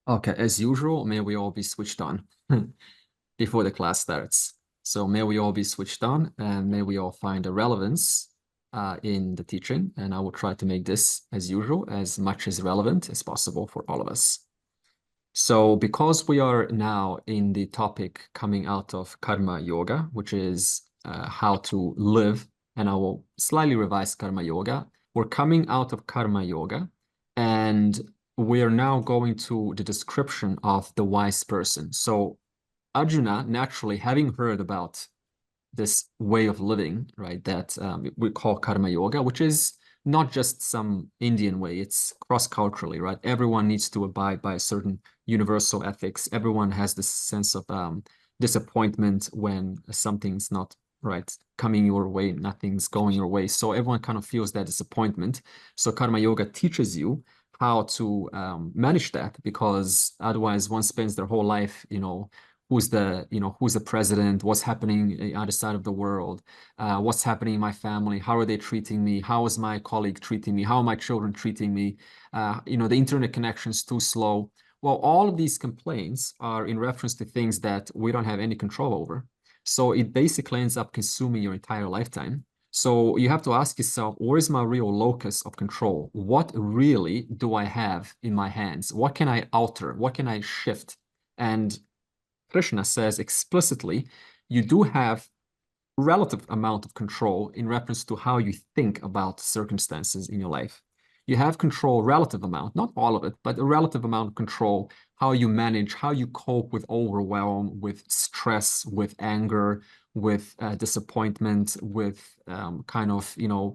Okay, as usual, may we all be switched on before the class starts. So may we all be switched on and may we all find a relevance in the teaching. And I will try to make this, as usual, as much as relevant as possible for all of us. So because we are now in the topic coming out of Karma Yoga, which is how to live, and I will slightly revise Karma Yoga. We're coming out of Karma Yoga, and we are now going to the description of the wise person. So Arjuna, naturally, having heard about this way of living, right, that we call Karma Yoga, which is not just some Indian way, it's cross-culturally, right? Everyone needs to abide by a certain universal ethics. Everyone has this sense of disappointment when something's not right coming your way, nothing's going your way. So everyone kind of feels that disappointment. So Karma Yoga teaches you how to manage that, because otherwise one spends their whole life, who's the president, what's happening on the other side of the world, what's happening in my family, how are they treating me, how is my colleague treating me, how are my children treating me, the internet connection's too slow. Well, all of these complaints are in reference to things that we don't have any control over. So it basically ends up consuming your entire lifetime. So you have to ask yourself, where is my real locus of control? What really do I have in my hands? What can I alter? What can I shift? And Krishna says explicitly, you do have relative amount of control in reference to how you think about circumstances in your life. You have control, relative amount, not all of it, but a relative amount of control, how you manage, how you cope with overwhelm, with stress, with anger, with disappointment, with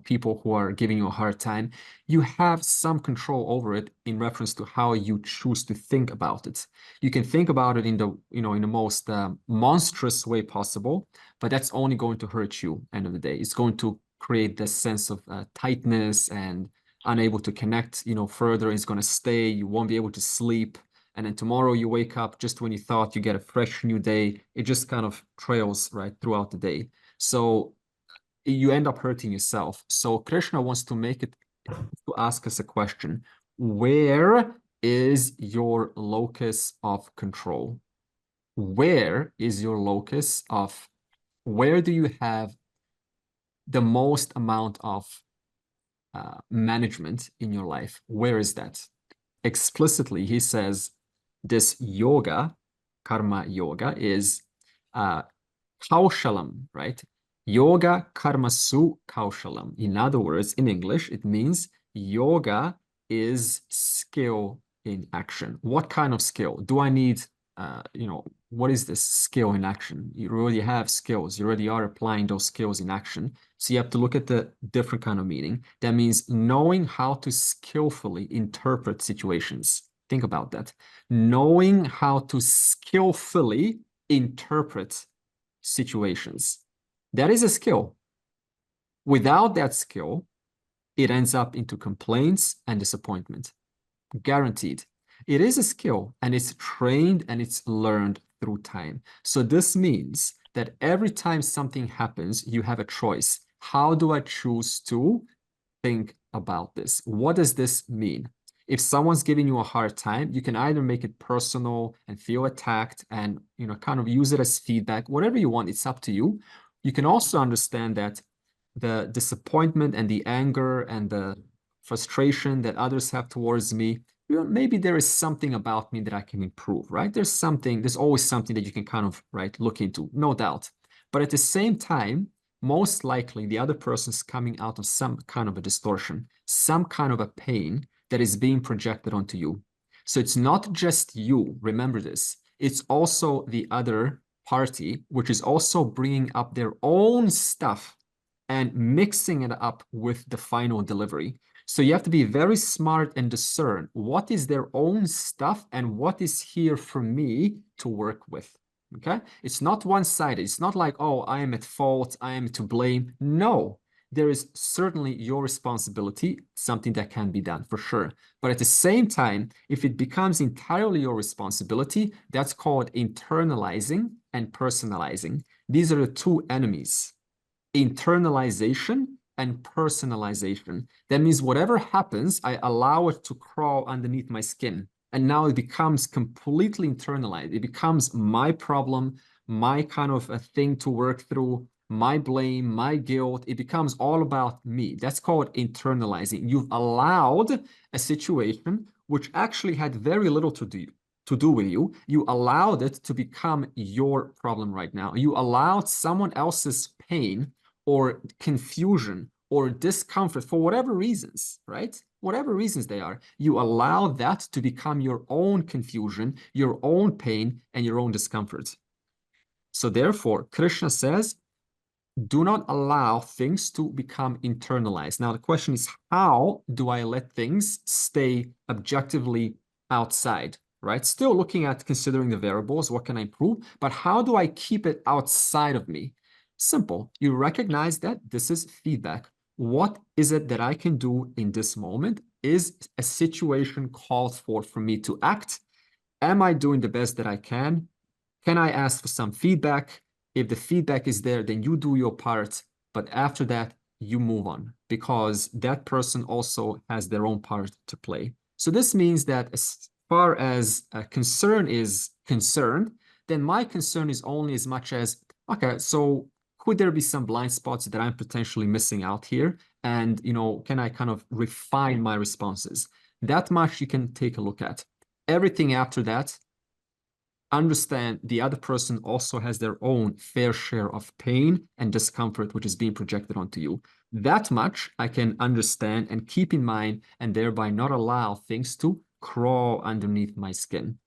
people who are giving you a hard time. You have some control over it in reference to how you choose to think about it. You can think about it in the most monstrous way possible, but that's only going to hurt you end of the day. It's going to create this sense of tightness and unable to connect, further. It's going to stay. You won't be able to sleep. And then tomorrow you wake up just when you thought you get a fresh new day. It just kind of trails right throughout the day. So you end up hurting yourself. So Krishna wants to to ask us a question. Where is your locus of control? Where is your locus of, where do you have the most amount of management in your life? Where is that? Explicitly, he says this yoga, karma yoga, is kaushalam, right? Yoga karmasu kaushalam. In other words, in English, it means yoga is skill in action. What kind of skill? Do I need, what is this skill in action? You already have skills. You already are applying those skills in action. So you have to look at the different kind of meaning. That means knowing how to skillfully interpret situations. Think about that. Knowing how to skillfully interpret situations. That is a skill. Without that skill, it ends up into complaints and disappointment. Guaranteed. It is a skill, and it's trained and it's learned through time. So this means that every time something happens, you have a choice. How do I choose to think about this? What does this mean? If someone's giving you a hard time, you can either make it personal and feel attacked and kind of use it as feedback, whatever you want, it's up to you. You can also understand that the disappointment and the anger and the frustration that others have towards me, maybe there is something about me that I can improve, right? There's always something that you can kind of, right, look into, no doubt. But at the same time, most likely the other person's coming out of some kind of a distortion, some kind of a pain that is being projected onto you. So it's not just you, remember this, it's also the other party, which is also bringing up their own stuff and mixing it up with the final delivery. So you have to be very smart and discern what is their own stuff and what is here for me to work with. Okay? It's not one-sided. It's not like, oh, I am at fault, I am to blame. No, there is certainly your responsibility, something that can be done for sure. But at the same time, if it becomes entirely your responsibility, that's called internalizing and personalizing. These are the two enemies. Internalization and personalization. That means whatever happens, I allow it to crawl underneath my skin. And now it becomes completely internalized. It becomes my problem, my kind of a thing to work through, my blame, my guilt. It becomes all about me. That's called internalizing. You've allowed a situation which actually had very little to do with you. You allowed it to become your problem right now. You allowed someone else's pain or confusion or discomfort for whatever reasons, right? Whatever reasons they are, you allow that to become your own confusion, your own pain, and your own discomfort. So therefore, Krishna says, do not allow things to become internalized. Now, the question is, how do I let things stay objectively outside, right? Still looking at considering the variables, what can I improve? But how do I keep it outside of me? Simple. You recognize that this is feedback. What is it that I can do in this moment? Is a situation called for me to act? Am I doing the best that I can? Can I ask for some feedback? If the feedback is there, then you do your part. But after that, you move on because that person also has their own part to play. So this means that as far as a concern is concerned, then my concern is only as much as, okay, so could there be some blind spots that I'm potentially missing out here? And, can I kind of refine my responses? That much you can take a look at. Everything after that, understand the other person also has their own fair share of pain and discomfort, which is being projected onto you. That much I can understand and keep in mind, and thereby not allow things to crawl underneath my skin.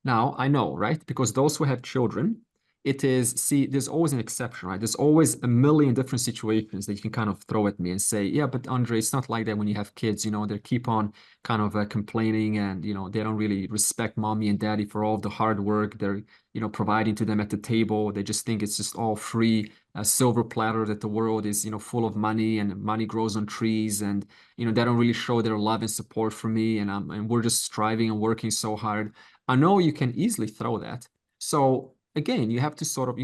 Now, I know, right? Because those who have children, there's always an exception, right? There's always a million different situations that you can kind of throw at me and say, yeah, but Andre, it's not like that when you have kids, they keep on kind of complaining and, they don't really respect mommy and daddy for all the hard work they're, providing to them at the table. They just think it's just all free, a silver platter, that the world is, full of money and money grows on trees, and, they don't really show their love and support for me. And we're just striving and working so hard. I know you can easily throw that. So again, you have to sort of,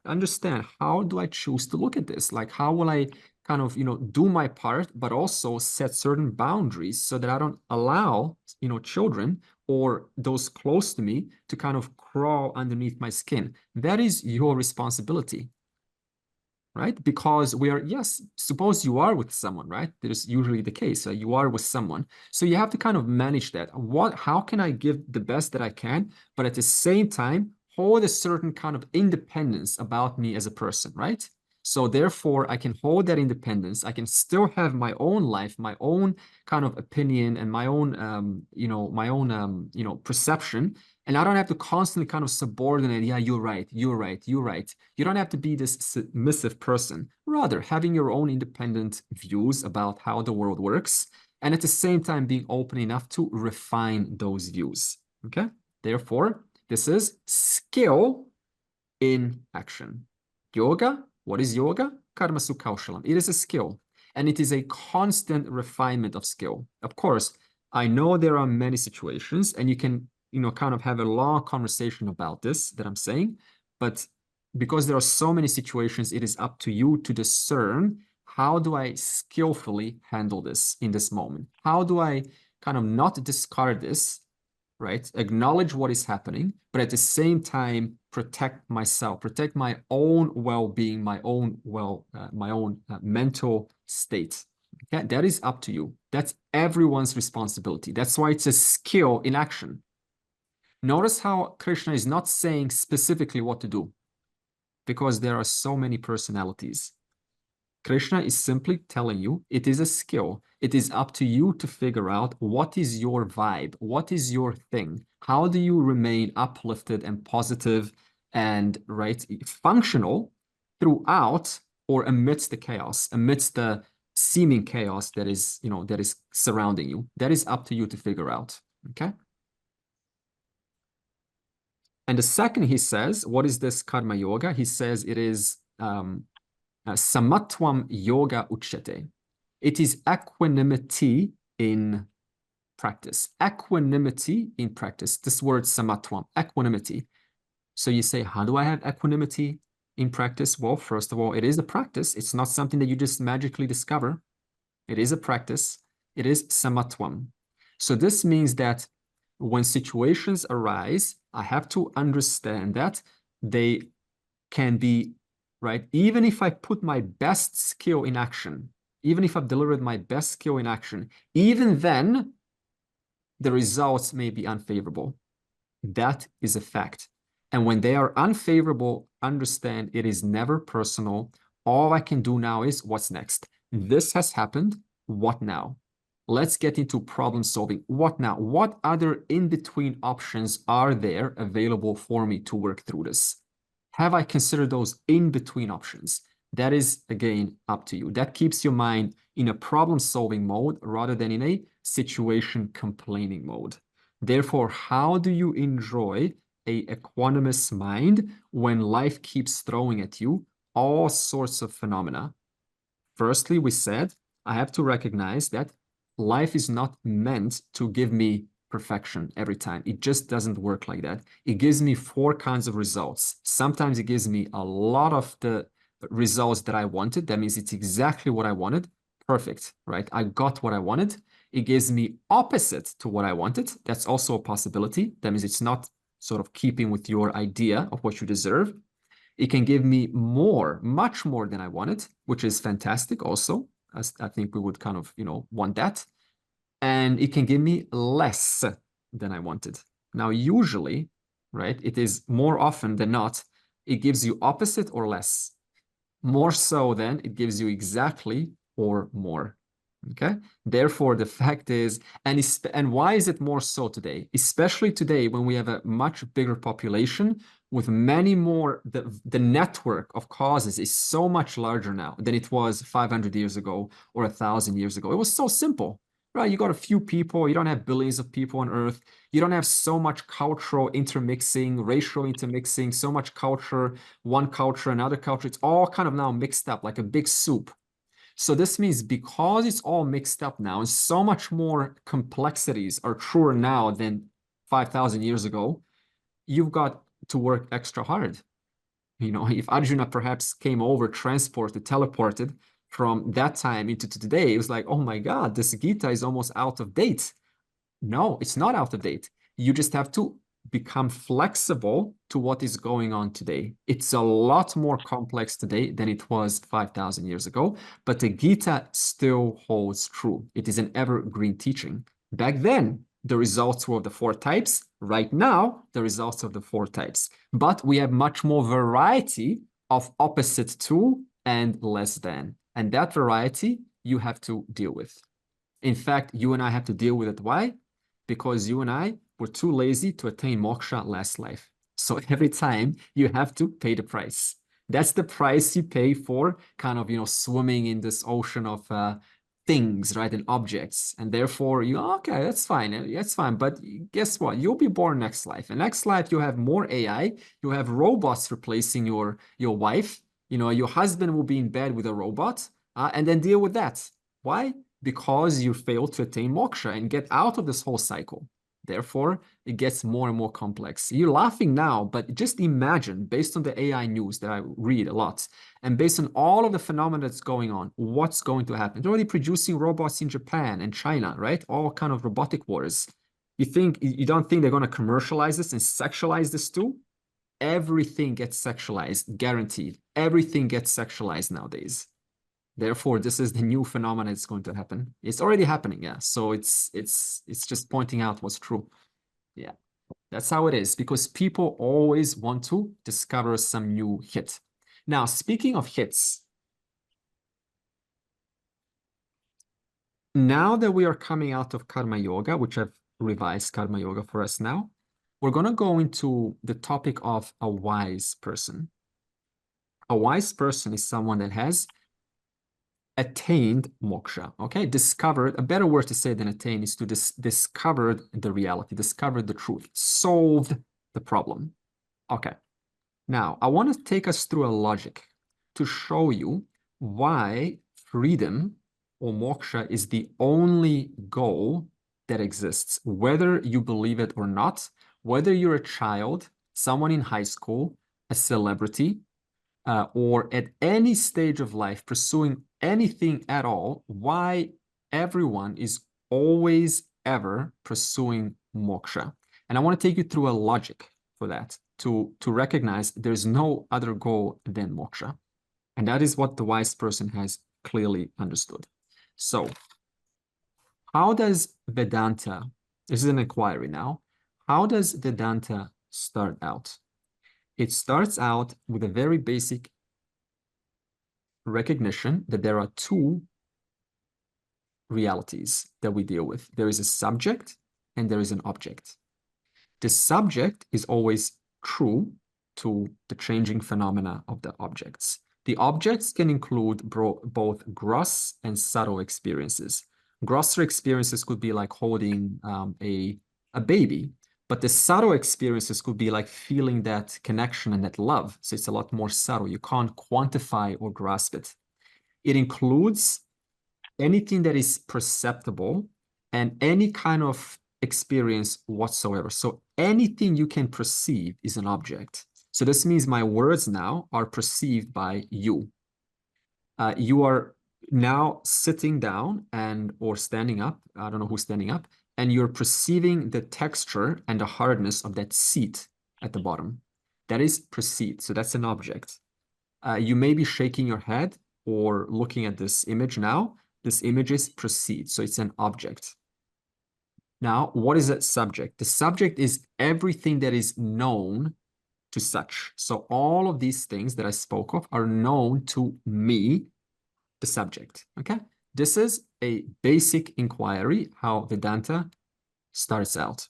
understand, how do I choose to look at this? Like, how will I kind of, do my part, but also set certain boundaries so that I don't allow, children or those close to me to kind of crawl underneath my skin. That is your responsibility, right? Because yes, suppose you are with someone, right? That is usually the case. You are with someone. So you have to kind of manage that. How can I give the best that I can, but at the same time, hold a certain kind of independence about me as a person, right? So therefore, I can hold that independence. I can still have my own life, my own kind of opinion, and my own, perception. And I don't have to constantly kind of subordinate, yeah, you're right, you're right, you're right. You don't have to be this submissive person. Rather, having your own independent views about how the world works, and at the same time being open enough to refine those views, okay? Therefore, this is skill in action. Yoga, what is yoga? Karma Sukhaushalam. It is a skill, and it is a constant refinement of skill. Of course, I know there are many situations, and you can, kind of have a long conversation about this that I'm saying, but because there are so many situations, it is up to you to discern, how do I skillfully handle this in this moment? How do I kind of not discard this, right? Acknowledge what is happening, but at the same time, protect myself, protect my own well-being, my own mental state. Okay? That is up to you. That's everyone's responsibility. That's why it's a skill in action. Notice how Krishna is not saying specifically what to do, because there are so many personalities. Krishna is simply telling you it is a skill. It is up to you to figure out what is your vibe, what is your thing. How do you remain uplifted and positive and functional throughout or amidst the chaos, amidst the seeming chaos that is surrounding you. That is up to you to figure out. Okay. And the second, he says, what is this karma yoga? He says it is samatvam yoga uchyate. It is equanimity in practice. Equanimity in practice. This word samatvam, equanimity. So you say, how do I have equanimity in practice? Well, first of all, it is a practice. It's not something that you just magically discover. It is a practice. It is samatvam. So this means that when situations arise, I have to understand that they can be, right? Even if I put my best skill in action, even if I've delivered my best skill in action, even then, the results may be unfavorable. That is a fact. And when they are unfavorable, understand it is never personal. All I can do now is what's next? This has happened. What now? Let's get into problem solving. What now? What other in-between options are there available for me to work through this? Have I considered those in-between options? That is, again, up to you. That keeps your mind in a problem-solving mode rather than in a situation complaining mode. Therefore, how do you enjoy a equanimous mind when life keeps throwing at you all sorts of phenomena? Firstly, we said, I have to recognize that life is not meant to give me perfection every time. It just doesn't work like that. It gives me four kinds of results. Sometimes it gives me a lot of the results that I wanted. That means it's exactly what I wanted. Perfect, right? I got what I wanted. It gives me opposite to what I wanted. That's also a possibility. That means it's not sort of keeping with your idea of what you deserve. It can give me more, much more than I wanted, which is fantastic also. I think we would kind of, want that. And it can give me less than I wanted. Now, usually, right, it is more often than not, it gives you opposite or less. More so than it gives you exactly or more. Okay. Therefore, the fact is, and why is it more so today? Especially today when we have a much bigger population with many more, the network of causes is so much larger now than it was 500 years ago or 1,000 years ago. It was so simple, right? You got a few people, you don't have billions of people on Earth. You don't have so much cultural intermixing, racial intermixing, so much culture, one culture, another culture. It's all kind of now mixed up like a big soup. So this means because it's all mixed up now and so much more complexities are truer now than 5,000 years ago, you've got to work extra hard. If Arjuna perhaps came over, transported, teleported from that time into today, it was like, oh my God, this Gita is almost out of date. No, it's not out of date. You just have to become flexible to what is going on today. It's a lot more complex today than it was 5,000 years ago, but the Gita still holds true. It is an evergreen teaching. Back then, the results were of the four types. Right now, the results of the four types. But we have much more variety of opposite to and less than. And that variety you have to deal with. In fact, you and I have to deal with it. Why? Because you and I were too lazy to attain moksha last life. So every time you have to pay the price. That's the price you pay for kind of, swimming in this ocean of things, right, and objects. And therefore, okay, that's fine. That's fine. But guess what? You'll be born next life. And next life, you have more AI. You have robots replacing your wife. Your husband will be in bed with a robot and then deal with that. Why? Because you fail to attain moksha and get out of this whole cycle. Therefore, it gets more and more complex. You're laughing now, but just imagine, based on the AI news that I read a lot, and based on all of the phenomena that's going on, what's going to happen? They're already producing robots in Japan and China, right? All kind of robotic wars. You don't think they're going to commercialize this and sexualize this too? Everything gets sexualized, guaranteed. Everything gets sexualized nowadays. Therefore, this is the new phenomenon that's going to happen. It's already happening, yeah. So it's just pointing out what's true. Yeah, that's how it is, because people always want to discover some new hit. Now, speaking of hits, now that we are coming out of Karma Yoga, which I've revised Karma Yoga for us now, we're going to go into the topic of a wise person. A wise person is someone that has attained moksha, okay? Discovered, a better word to say than attain is to discovered the reality, discovered the truth, solved the problem. Okay, now I want to take us through a logic to show you why freedom or moksha is the only goal that exists, whether you believe it or not, whether you're a child, someone in high school, a celebrity, or at any stage of life pursuing anything at all, why everyone is always ever pursuing moksha. And I want to take you through a logic for that to recognize there's no other goal than moksha. And that is what the wise person has clearly understood. So how does Vedanta, this is an inquiry now, how does Vedanta start out? It starts out with a very basic recognition that there are two realities that we deal with. There is a subject and there is an object. The subject is always true to the changing phenomena of the objects. The objects can include both gross and subtle experiences. Grosser experiences could be like holding a baby, but the subtle experiences could be like feeling that connection and that love. So it's a lot more subtle. You can't quantify or grasp it. It includes anything that is perceptible and any kind of experience whatsoever. So anything you can perceive is an object. So this means my words now are perceived by you. You are now sitting down or standing up. I don't know who's standing up. And you're perceiving the texture and the hardness of that seat at the bottom. That is perceived. So that's an object. You may be shaking your head or looking at this image now. This image is perceived. So it's an object. Now, what is that subject? The subject is everything that is known to such. So all of these things that I spoke of are known to me, the subject. Okay? This is a basic inquiry, how Vedanta starts out.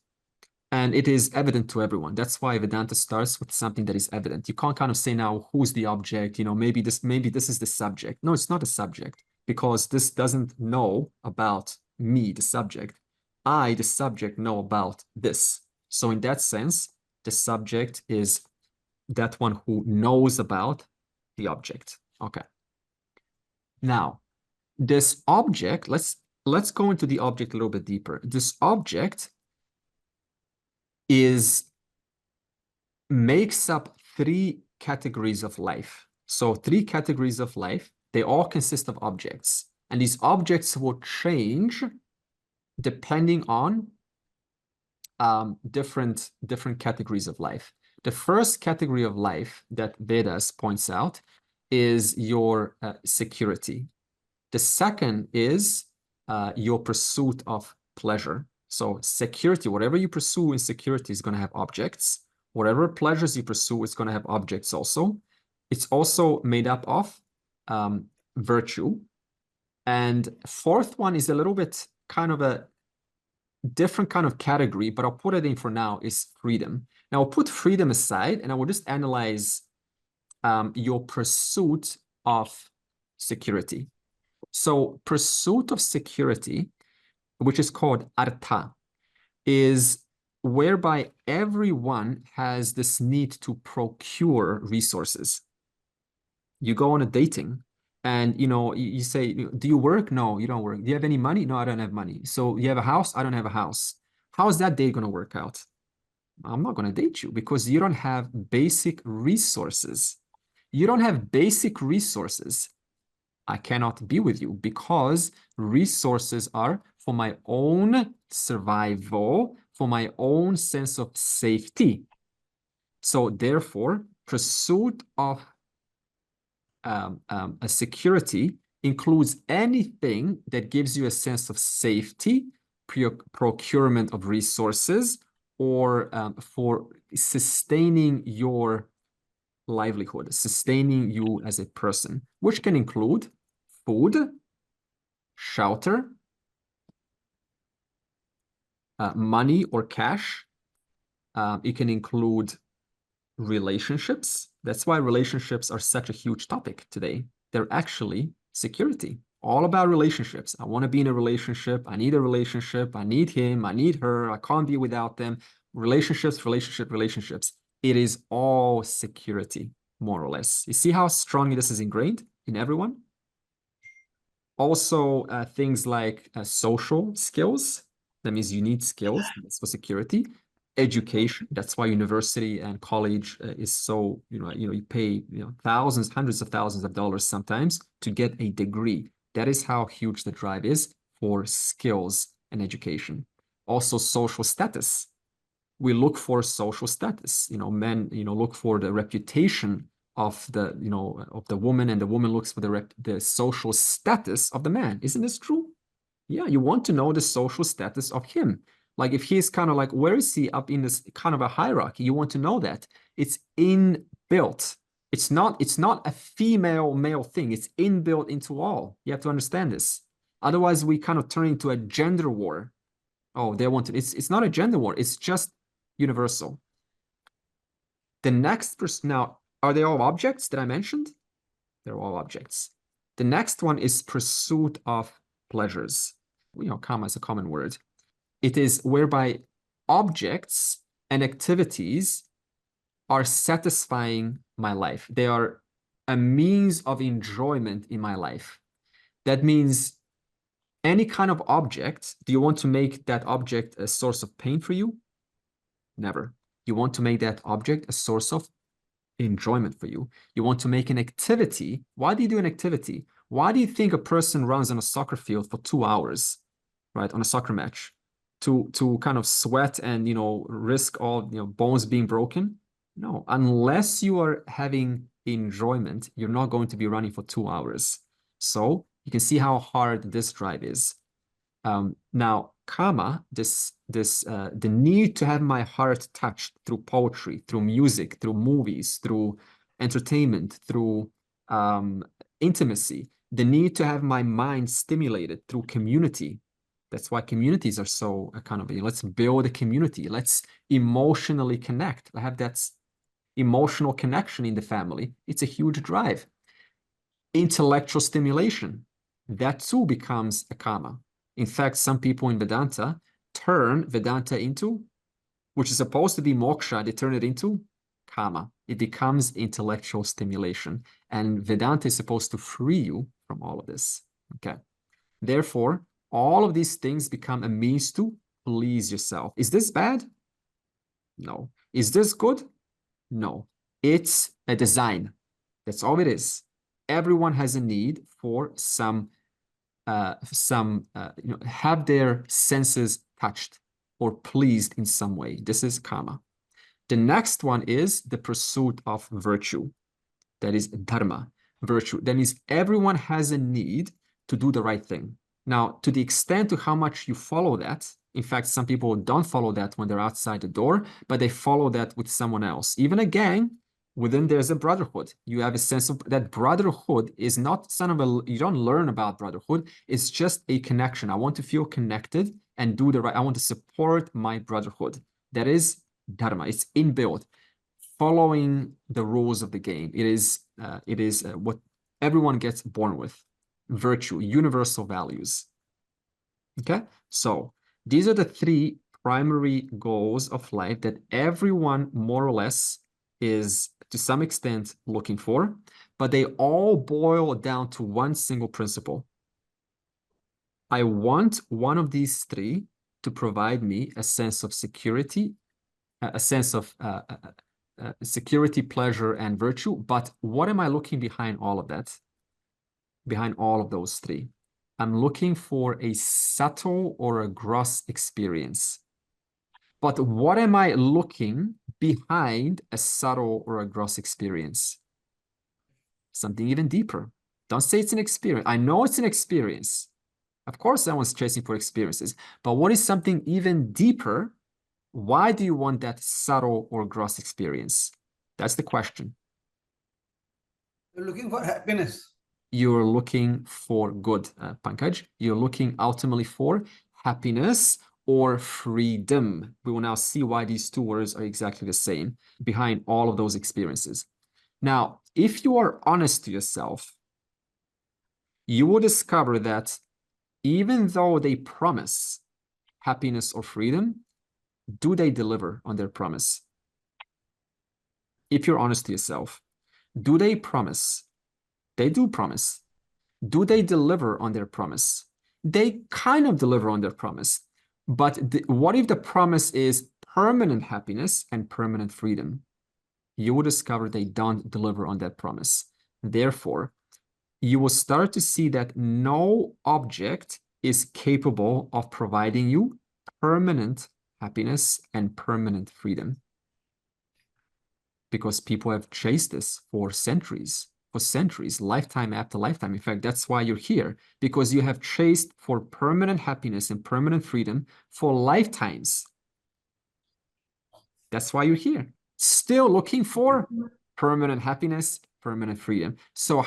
And it is evident to everyone. That's why Vedanta starts with something that is evident. You can't kind of say now, who's the object? You know, maybe this is the subject. No, it's not a subject, because this doesn't know about me, the subject. I, the subject, know about this. So in that sense, the subject is that one who knows about the object. Okay. Now, this object, let's go into the object a little bit deeper. This object makes up three categories of life. So three categories of life, they all consist of objects. And these objects will change depending on different categories of life. The first category of life that Vedas points out is your security. The second is your pursuit of pleasure. So security, whatever you pursue in security is going to have objects. Whatever pleasures you pursue is going to have objects also. It's also made up of virtue. And fourth one is a little bit kind of a different kind of category, but I'll put it in for now, is freedom. Now I'll put freedom aside and I will just analyze your pursuit of security. So pursuit of security, which is called artha, is whereby everyone has this need to procure resources. You go on a dating and, you know, you say, do you work? No, you don't work. Do you have any money? No, I don't have money. So you have a house? I don't have a house. How is that date going to work out? I'm not going to date you because you don't have basic resources. You don't have basic resources. I cannot be with you because resources are for my own survival, for my own sense of safety. So therefore, pursuit of a security includes anything that gives you a sense of safety, procurement of resources, or for sustaining your livelihood, sustaining you as a person, which can include food, shelter, money or cash. It can include relationships. That's why relationships are such a huge topic today. They're actually security, all about relationships. I want to be in a relationship. I need a relationship. I need him. I need her. I can't be without them. Relationships, relationships. It is all security, more or less. You see how strongly this is ingrained in everyone? Also, things like social skills. That means you need skills. That's for security. Education. That's why university and college is so, you pay thousands, hundreds of thousands of dollars sometimes to get a degree. That is how huge the drive is for skills and education. Also social status. We look for social status. Men, look for the reputation of the, of the woman, and the woman looks for the social status of the man. Isn't this true? Yeah, you want to know the social status of him. Like if he's kind of like, where is he up in this kind of a hierarchy? You want to know that. It's inbuilt. It's not a female male thing. It's inbuilt into all. You have to understand this. Otherwise, we kind of turn into a gender war. Oh, they want to. It's not a gender war. It's just universal. The next person, now, are they all objects that I mentioned? They're all objects. The next one is pursuit of pleasures. Kama is a common word. It is whereby objects and activities are satisfying my life. They are a means of enjoyment in my life. That means any kind of object, do you want to make that object a source of pain for you? Never. You want to make that object a source of enjoyment for you. You want to make an activity. Why do you do an activity? Why do you think a person runs on a soccer field for 2 hours, right, on a soccer match, to kind of sweat and risk all bones being broken? No, unless you are having enjoyment, you're not going to be running for 2 hours. So you can see how hard this drive is. Now, kama, the need to have my heart touched through poetry, through music, through movies, through entertainment, through intimacy, the need to have my mind stimulated through community. That's why communities are so kind of, let's build a community. Let's emotionally connect. I have that emotional connection in the family. It's a huge drive. Intellectual stimulation, that too becomes a kama. In fact, some people in Vedanta turn Vedanta into, which is supposed to be moksha, they turn it into kama. It becomes intellectual stimulation. And Vedanta is supposed to free you from all of this. Okay. Therefore, all of these things become a means to please yourself. Is this bad? No. Is this good? No. It's a design. That's all it is. Everyone has a need for have their senses touched or pleased in some way. This is kama. The next one is the pursuit of virtue. That is dharma, virtue. That means everyone has a need to do the right thing. Now, to the extent to how much you follow that, in fact, some people don't follow that when they're outside the door, but they follow that with someone else. Even a gang, within there's a brotherhood. You have a sense of that brotherhood is not you don't learn about brotherhood. It's just a connection. I want to feel connected and do the right. I want to support my brotherhood. That is dharma. It's inbuilt, following the rules of the game. It is what everyone gets born with. Virtue, universal values. Okay, so these are the 3 primary goals of life that everyone more or less is to some extent looking for, but they all boil down to one single principle. I want one of these 3 to provide me a sense of security, a sense of security, pleasure, and virtue. But what am I looking behind all of that? Behind all of those 3? I'm looking for a subtle or a gross experience. But what am I looking behind a subtle or a gross experience? Something even deeper. Don't say it's an experience. I know it's an experience. Of course, someone's chasing for experiences. But what is something even deeper? Why do you want that subtle or gross experience? That's the question. You're looking for happiness. You're looking for good, Pankaj. You're looking ultimately for happiness or freedom. We will now see why these 2 words are exactly the same behind all of those experiences. Now, if you are honest to yourself, you will discover that even though they promise happiness or freedom, do they deliver on their promise? If you're honest to yourself, do they promise? They do promise. Do they deliver on their promise? They kind of deliver on their promise. But what if the promise is permanent happiness and permanent freedom? You will discover they don't deliver on that promise. Therefore, you will start to see that no object is capable of providing you permanent happiness and permanent freedom. Because people have chased this for centuries, lifetime after lifetime. In fact, that's why you're here, because you have chased for permanent happiness and permanent freedom for lifetimes. That's why you're here, still looking for permanent happiness, permanent freedom. So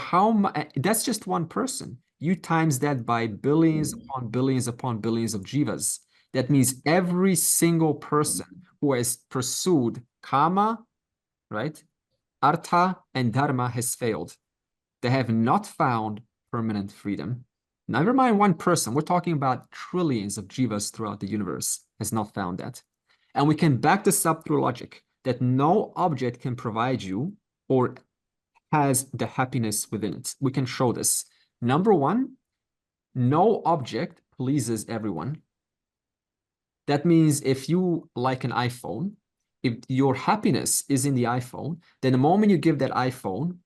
that's just one person. You times that by billions upon billions upon billions of jivas. That means every single person who has pursued karma, right, artha and dharma has failed. They have not found permanent freedom. Never mind one person. We're talking about trillions of jivas throughout the universe has not found that. And we can back this up through logic that no object can provide you or has the happiness within it. We can show this. Number one, no object pleases everyone. That means if you like an iPhone, if your happiness is in the iPhone, then the moment you give that iPhone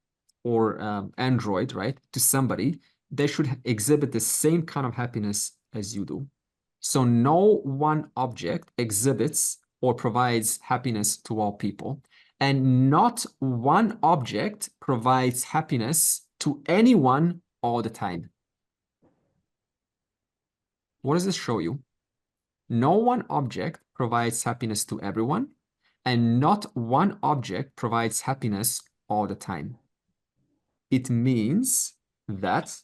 or Android, right, to somebody, they should exhibit the same kind of happiness as you do. So no one object exhibits or provides happiness to all people. And not one object provides happiness to anyone all the time. What does this show you? No one object provides happiness to everyone, and not one object provides happiness all the time. It means that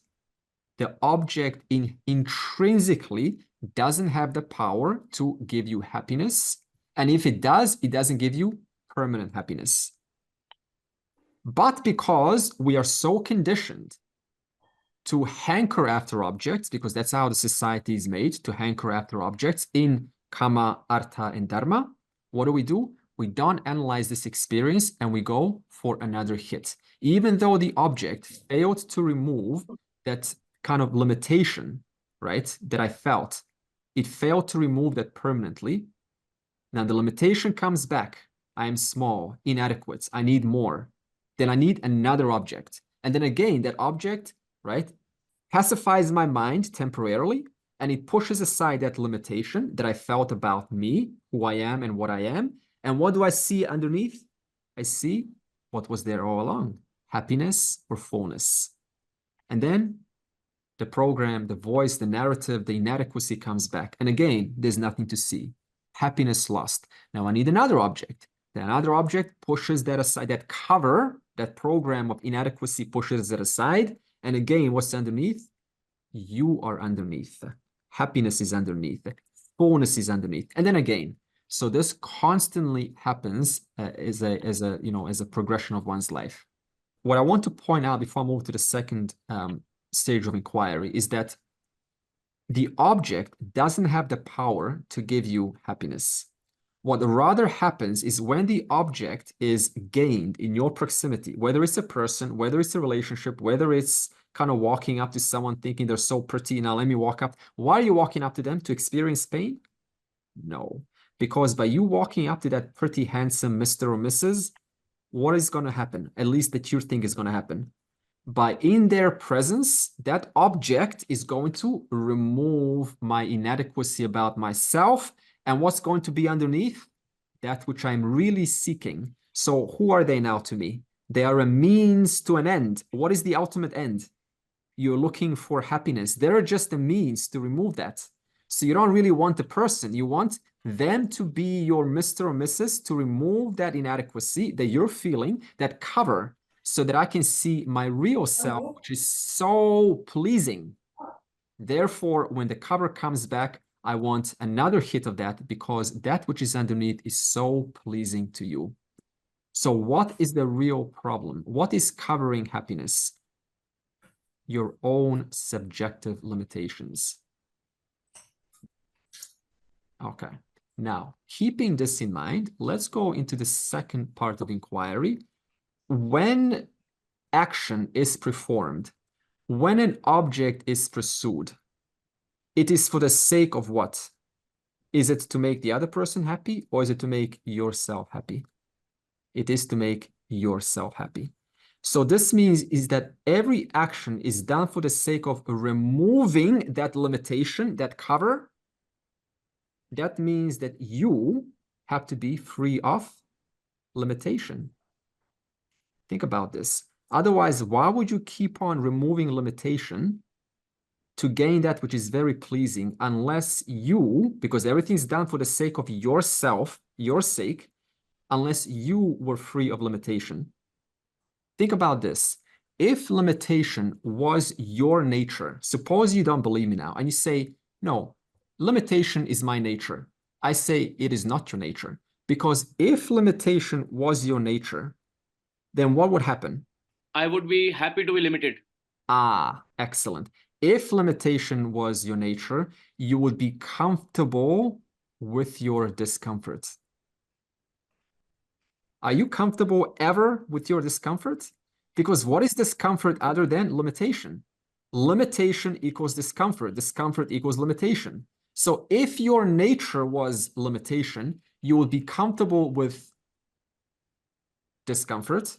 the object intrinsically doesn't have the power to give you happiness. And if it does, it doesn't give you permanent happiness. But because we are so conditioned to hanker after objects, because that's how the society is made, to hanker after objects in kama, artha, and dharma, what do? We don't analyze this experience and we go for another hit. Even though the object failed to remove that kind of limitation, right, that I felt, it failed to remove that permanently. Now the limitation comes back. I am small, inadequate, I need more. Then I need another object. And then again, that object, right, pacifies my mind temporarily, and it pushes aside that limitation that I felt about me, who I am and what I am. And what do I see underneath? I see what was there all along, happiness or fullness. And then the program, the voice, the narrative, the inadequacy comes back. And again, there's nothing to see. Happiness lost. Now I need another object. Then another object pushes that aside, that cover, that program of inadequacy pushes it aside. And again, what's underneath? You are underneath. Happiness is underneath. Fullness is underneath. And then again, so this constantly happens as a progression of one's life. What I want to point out before I move to the second stage of inquiry is that the object doesn't have the power to give you happiness. What rather happens is when the object is gained in your proximity, whether it's a person, whether it's a relationship, whether it's kind of walking up to someone thinking they're so pretty, now let me walk up. Why are you walking up to them? To experience pain? No. Because by you walking up to that pretty handsome Mr. or Mrs., what is going to happen? At least that you think is going to happen. By in their presence, that object is going to remove my inadequacy about myself. And what's going to be underneath? That which I'm really seeking. So who are they now to me? They are a means to an end. What is the ultimate end? You're looking for happiness. They're just a means to remove that. So you don't really want the person. You want them to be your Mr. or Mrs. to remove that inadequacy that you're feeling, that cover, so that I can see my real self, which is so pleasing. Therefore, when the cover comes back, I want another hit of that because that which is underneath is so pleasing to you. So what is the real problem? What is covering happiness? Your own subjective limitations. Okay. Now, keeping this in mind, let's go into the second part of inquiry. When action is performed, when an object is pursued, it is for the sake of what? Is it to make the other person happy, or is it to make yourself happy? It is to make yourself happy. So this means is that every action is done for the sake of removing that limitation, that cover, that means that you have to be free of limitation. Think about this. Otherwise, why would you keep on removing limitation to gain that which is very pleasing, unless you, because everything's done for the sake of yourself, your sake, unless you were free of limitation? Think about this. If limitation was your nature, suppose you don't believe me now, and you say, no, limitation is my nature. I say it is not your nature. Because if limitation was your nature, then what would happen? I would be happy to be limited. Ah, excellent. If limitation was your nature, you would be comfortable with your discomfort. Are you comfortable ever with your discomfort? Because what is discomfort other than limitation? Limitation equals discomfort. Discomfort equals limitation. So if your nature was limitation, you would be comfortable with discomfort.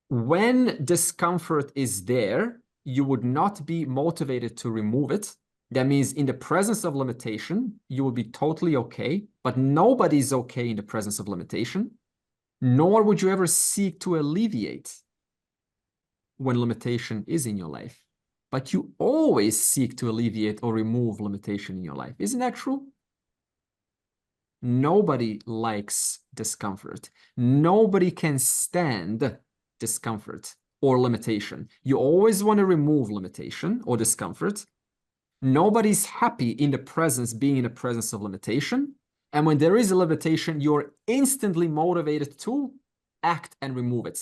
When discomfort is there, you would not be motivated to remove it. That means in the presence of limitation, you will be totally okay, but nobody's okay in the presence of limitation, nor would you ever seek to alleviate when limitation is in your life. But you always seek to alleviate or remove limitation in your life. Isn't that true? Nobody likes discomfort. Nobody can stand discomfort or limitation. You always want to remove limitation or discomfort. Nobody's happy in the presence, being in the presence of limitation. And when there is a limitation, you're instantly motivated to act and remove it.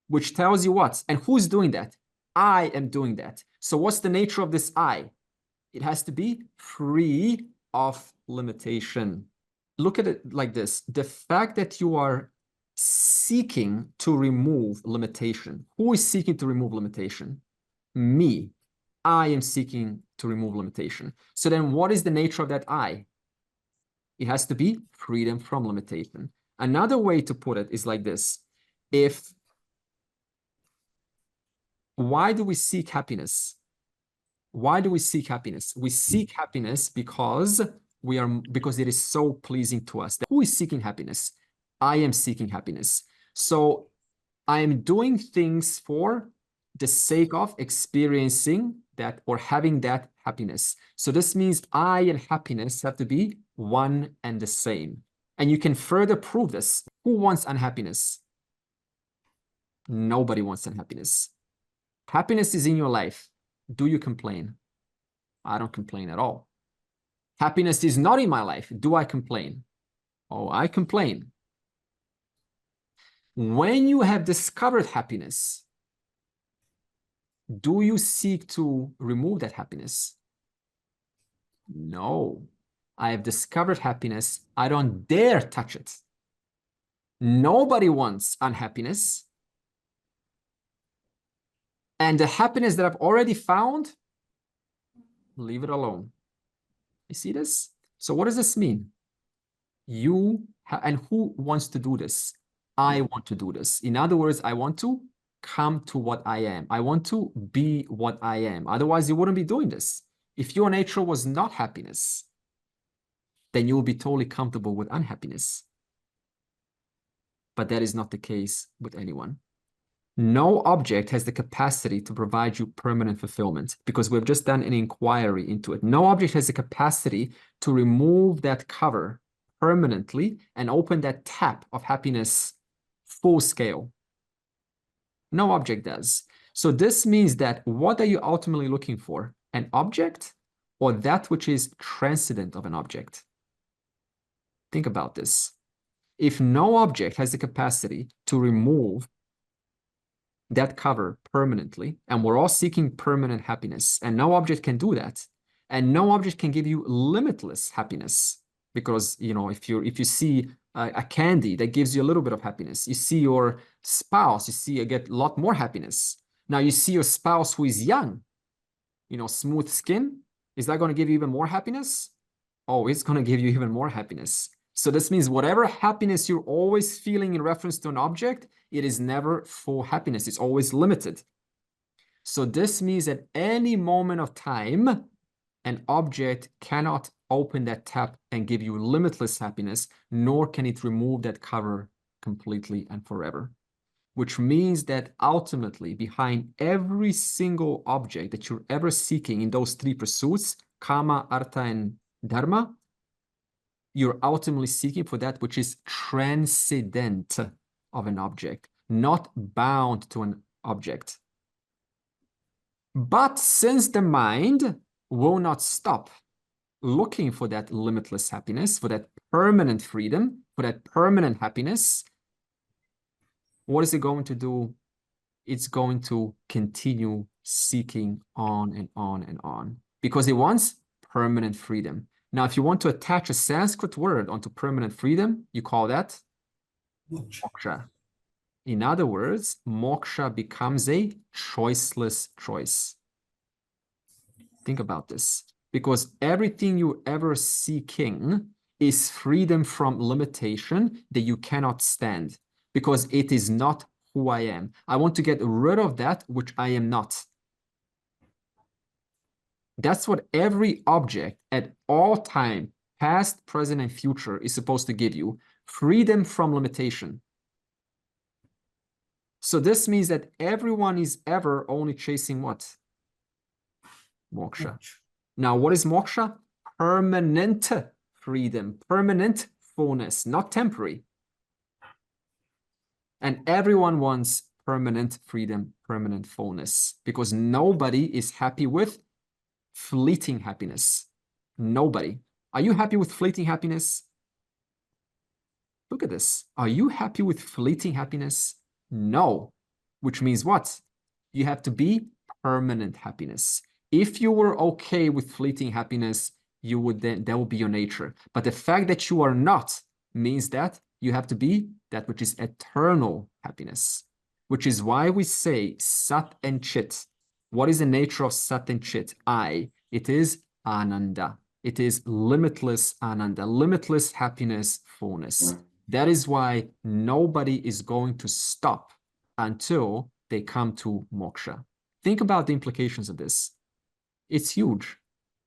Which tells you what? And who's doing that? I am doing that. So what's the nature of this I? It has to be free of limitation. Look at it like this. The fact that you are seeking to remove limitation. Who is seeking to remove limitation? Me. I am seeking to remove limitation. So then what is the nature of that I? It has to be freedom from limitation. Another way to put it is like this. Why do we seek happiness? Why do we seek happiness? We seek happiness because it is so pleasing to us. Who is seeking happiness? I am seeking happiness. So I am doing things for the sake of experiencing that or having that happiness. So this means I and happiness have to be one and the same. And you can further prove this. Who wants unhappiness? Nobody wants unhappiness. Happiness is in your life. Do you complain? I don't complain at all. Happiness is not in my life. Do I complain? Oh, I complain. When you have discovered happiness, do you seek to remove that happiness? No. I have discovered happiness. I don't dare touch it. Nobody wants unhappiness. And the happiness that I've already found, leave it alone. You see this? So what does this mean? And who wants to do this? I want to do this. In other words, I want to come to what I am. I want to be what I am. Otherwise, you wouldn't be doing this. If your nature was not happiness, then you will be totally comfortable with unhappiness. But that is not the case with anyone. No object has the capacity to provide you permanent fulfillment because we've just done an inquiry into it. No object has the capacity to remove that cover permanently and open that tap of happiness full scale. No object does. So this means that what are you ultimately looking for? An object or that which is transcendent of an object? Think about this. If no object has the capacity to remove that cover permanently, and we're all seeking permanent happiness, and no object can do that, and no object can give you limitless happiness, because if you see a candy that gives you a little bit of happiness, you see your spouse, you get a lot more happiness. Now you see your spouse who is young, smooth skin, is that going to give you even more happiness? Oh, it's going to give you even more happiness. So this means whatever happiness you're always feeling in reference to an object, it is never full happiness. It's always limited. So this means at any moment of time, an object cannot open that tap and give you limitless happiness, nor can it remove that cover completely and forever. Which means that ultimately, behind every single object that you're ever seeking in those three pursuits, kama, artha, and dharma, you're ultimately seeking for that which is transcendent of an object, not bound to an object. But since the mind will not stop looking for that limitless happiness, for that permanent freedom, for that permanent happiness, what is it going to do? It's going to continue seeking on and on and on because it wants permanent freedom. Now, if you want to attach a Sanskrit word onto permanent freedom, you call that moksha. In other words, moksha becomes a choiceless choice. Think about this, because everything you ever seeking is freedom from limitation that you cannot stand, because it is not who I am. I want to get rid of that which I am not. That's what every object at all time, past, present, and future, is supposed to give you. Freedom from limitation. So this means that everyone is ever only chasing what? Moksha. Now, what is moksha? Permanent freedom, permanent fullness, not temporary. And everyone wants permanent freedom, permanent fullness, because nobody is happy with fleeting happiness. Nobody. Are you happy with fleeting happiness? Look at this. Are you happy with fleeting happiness? No. Which means what? You have to be permanent happiness. If you were okay with fleeting happiness, you would then, that would be your nature. But the fact that you are not means that you have to be that which is eternal happiness, which is why we say Sat and Chit. What is the nature of Sat and Chit? It is Ananda. It is limitless Ananda, limitless happiness, fullness. That is why nobody is going to stop until they come to moksha. Think about the implications of this. It's huge.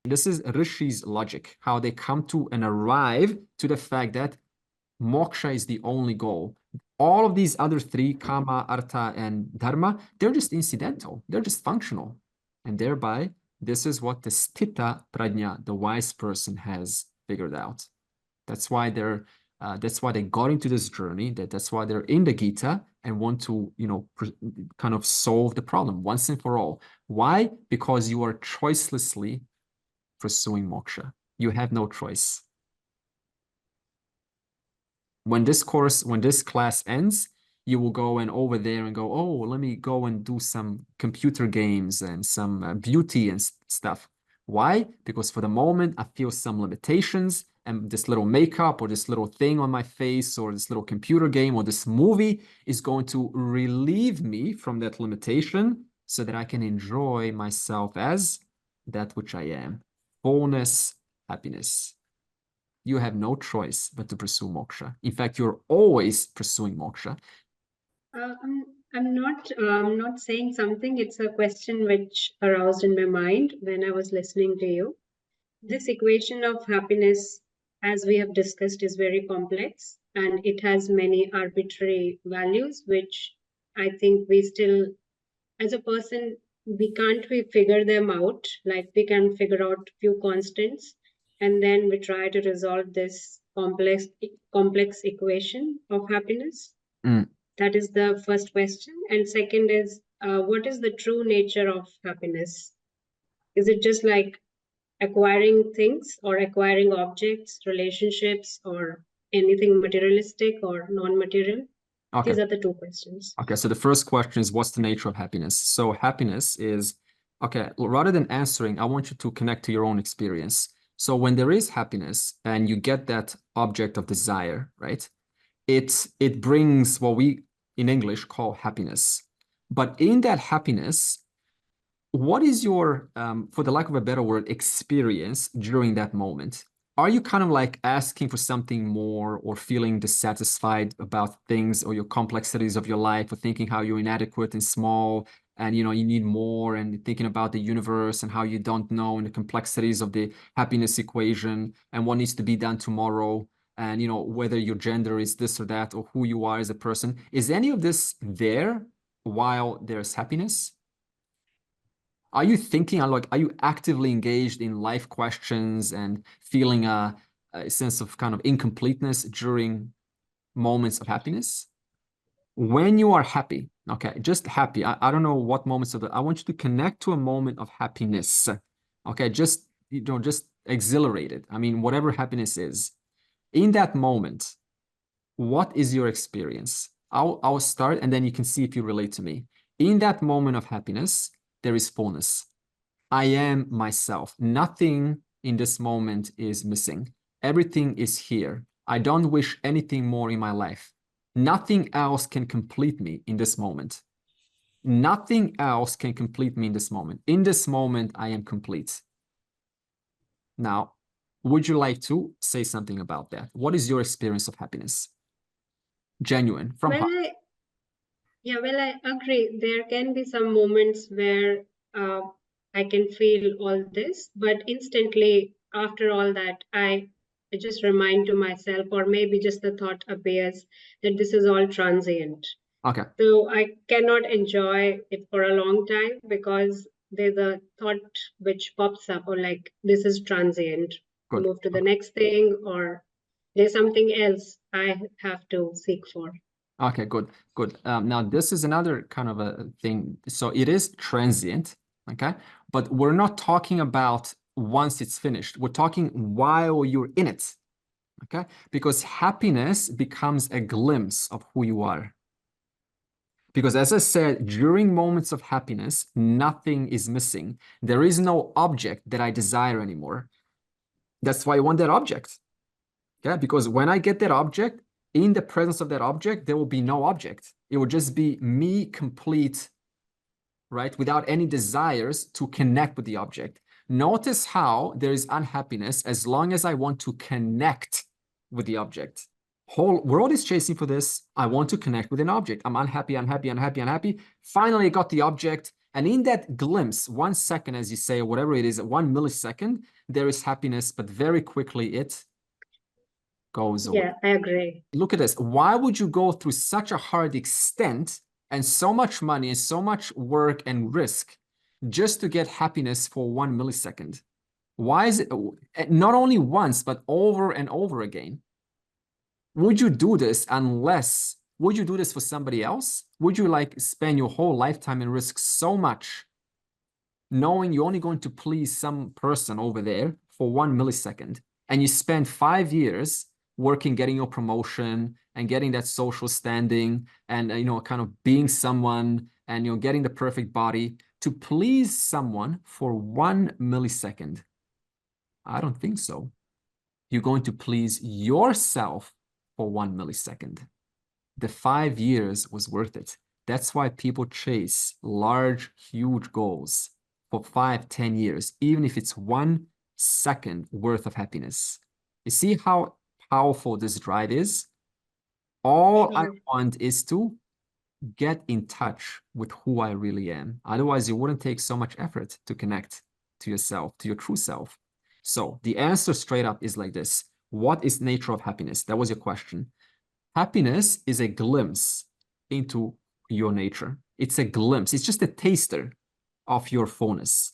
This is Rishi's logic, how they come to and arrive to the fact that moksha is the only goal. All of these other three, kama, artha, and dharma, they're just incidental. They're just functional. And thereby, this is what the sthita prajna, the wise person, has figured out. That's why they got into this journey. That's why they're in the Gita and want to, kind of solve the problem once and for all. Why? Because you are choicelessly pursuing moksha. You have no choice. When this class ends, you will go and over there and go, oh, let me go and do some computer games and some beauty and stuff. Why? Because for the moment, I feel some limitations, and this little makeup or this little thing on my face or this little computer game or this movie is going to relieve me from that limitation so that I can enjoy myself as that which I am. Fullness, happiness. You have no choice but to pursue moksha. In fact, you're always pursuing moksha. I'm not saying something. It's a question which aroused in my mind when I was listening to you. This equation of happiness, as we have discussed, is very complex, and it has many arbitrary values, which I think we still, as a person, we can't figure them out. Like we can figure out few constants, and then we try to resolve this complex equation of happiness. That is the first question. And second is, what is the true nature of happiness? Is it just like acquiring things or acquiring objects, relationships, or anything materialistic or non-material? Okay. These are the two questions. Okay, so the first question is, what's the nature of happiness? So happiness is, okay, rather than answering, I want you to connect to your own experience. So when there is happiness and you get that object of desire, right? It brings what we in English call happiness. But in that happiness, what is your, for the lack of a better word, experience during that moment? Are you kind of like asking for something more or feeling dissatisfied about things or your complexities of your life or thinking how you're inadequate and small and you need more, and thinking about the universe and how you don't know, and the complexities of the happiness equation, and what needs to be done tomorrow, and whether your gender is this or that, or who you are as a person. Is any of this there while there's happiness? Are you thinking, are you actively engaged in life questions and feeling a sense of kind of incompleteness during moments of happiness? When you are happy, okay, just happy. I don't know what moments of that. I want you to connect to a moment of happiness. Okay, just just exhilarated. I mean, whatever happiness is. In that moment, what is your experience? I'll start, and then you can see if you relate to me. In that moment of happiness, there is fullness. I am myself. Nothing in this moment is missing. Everything is here. I don't wish anything more in my life. Nothing else can complete me in this moment. Nothing else can complete me in this moment. In this moment, I am complete. Now, would you like to say something about that? What is your experience of happiness? Genuine, from heart. Well, I agree. There can be some moments where I can feel all this, but instantly after all that, I just remind to myself, or maybe just the thought appears that this is all transient. Okay. So I cannot enjoy it for a long time because there's a thought which pops up, or like, this is transient. Good. Move to the next thing, or there's something else I have to seek for. Okay, good. Now, this is another kind of a thing. So it is transient, okay? But we're not talking about once it's finished. We're talking while you're in it, okay? Because happiness becomes a glimpse of who you are. Because as I said, during moments of happiness, nothing is missing. There is no object that I desire anymore. That's why I want that object, okay? Because when I get that object, in the presence of that object, there will be no object. It will just be me complete, right? Without any desires to connect with the object. Notice how there is unhappiness as long as I want to connect with the object. Whole world is chasing for this. I want to connect with an object. I'm unhappy. Finally, I got the object. And in that glimpse, 1 second, as you say, or whatever it is, 1 millisecond, there is happiness, but very quickly it goes away. Yeah, I agree. Look at this. Why would you go through such a hard extent and so much money and so much work and risk just to get happiness for 1 millisecond? Why is it not only once, but over and over again? Would you do this would you do this for somebody else? Would you spend your whole lifetime and risk so much knowing you're only going to please some person over there for 1 millisecond, and you spend 5 years working, getting your promotion and getting that social standing and, kind of being someone and, getting the perfect body to please someone for 1 millisecond? I don't think so. You're going to please yourself for 1 millisecond. The 5 years was worth it. That's why people chase large, huge goals for 5, 10 years, even if it's 1 second worth of happiness. You see how powerful this drive is? All I want is to get in touch with who I really am. Otherwise, it wouldn't take so much effort to connect to yourself, to your true self. So the answer straight up is like this. What is the nature of happiness? That was your question. Happiness is a glimpse into your nature. It's a glimpse. It's just a taster of your fullness.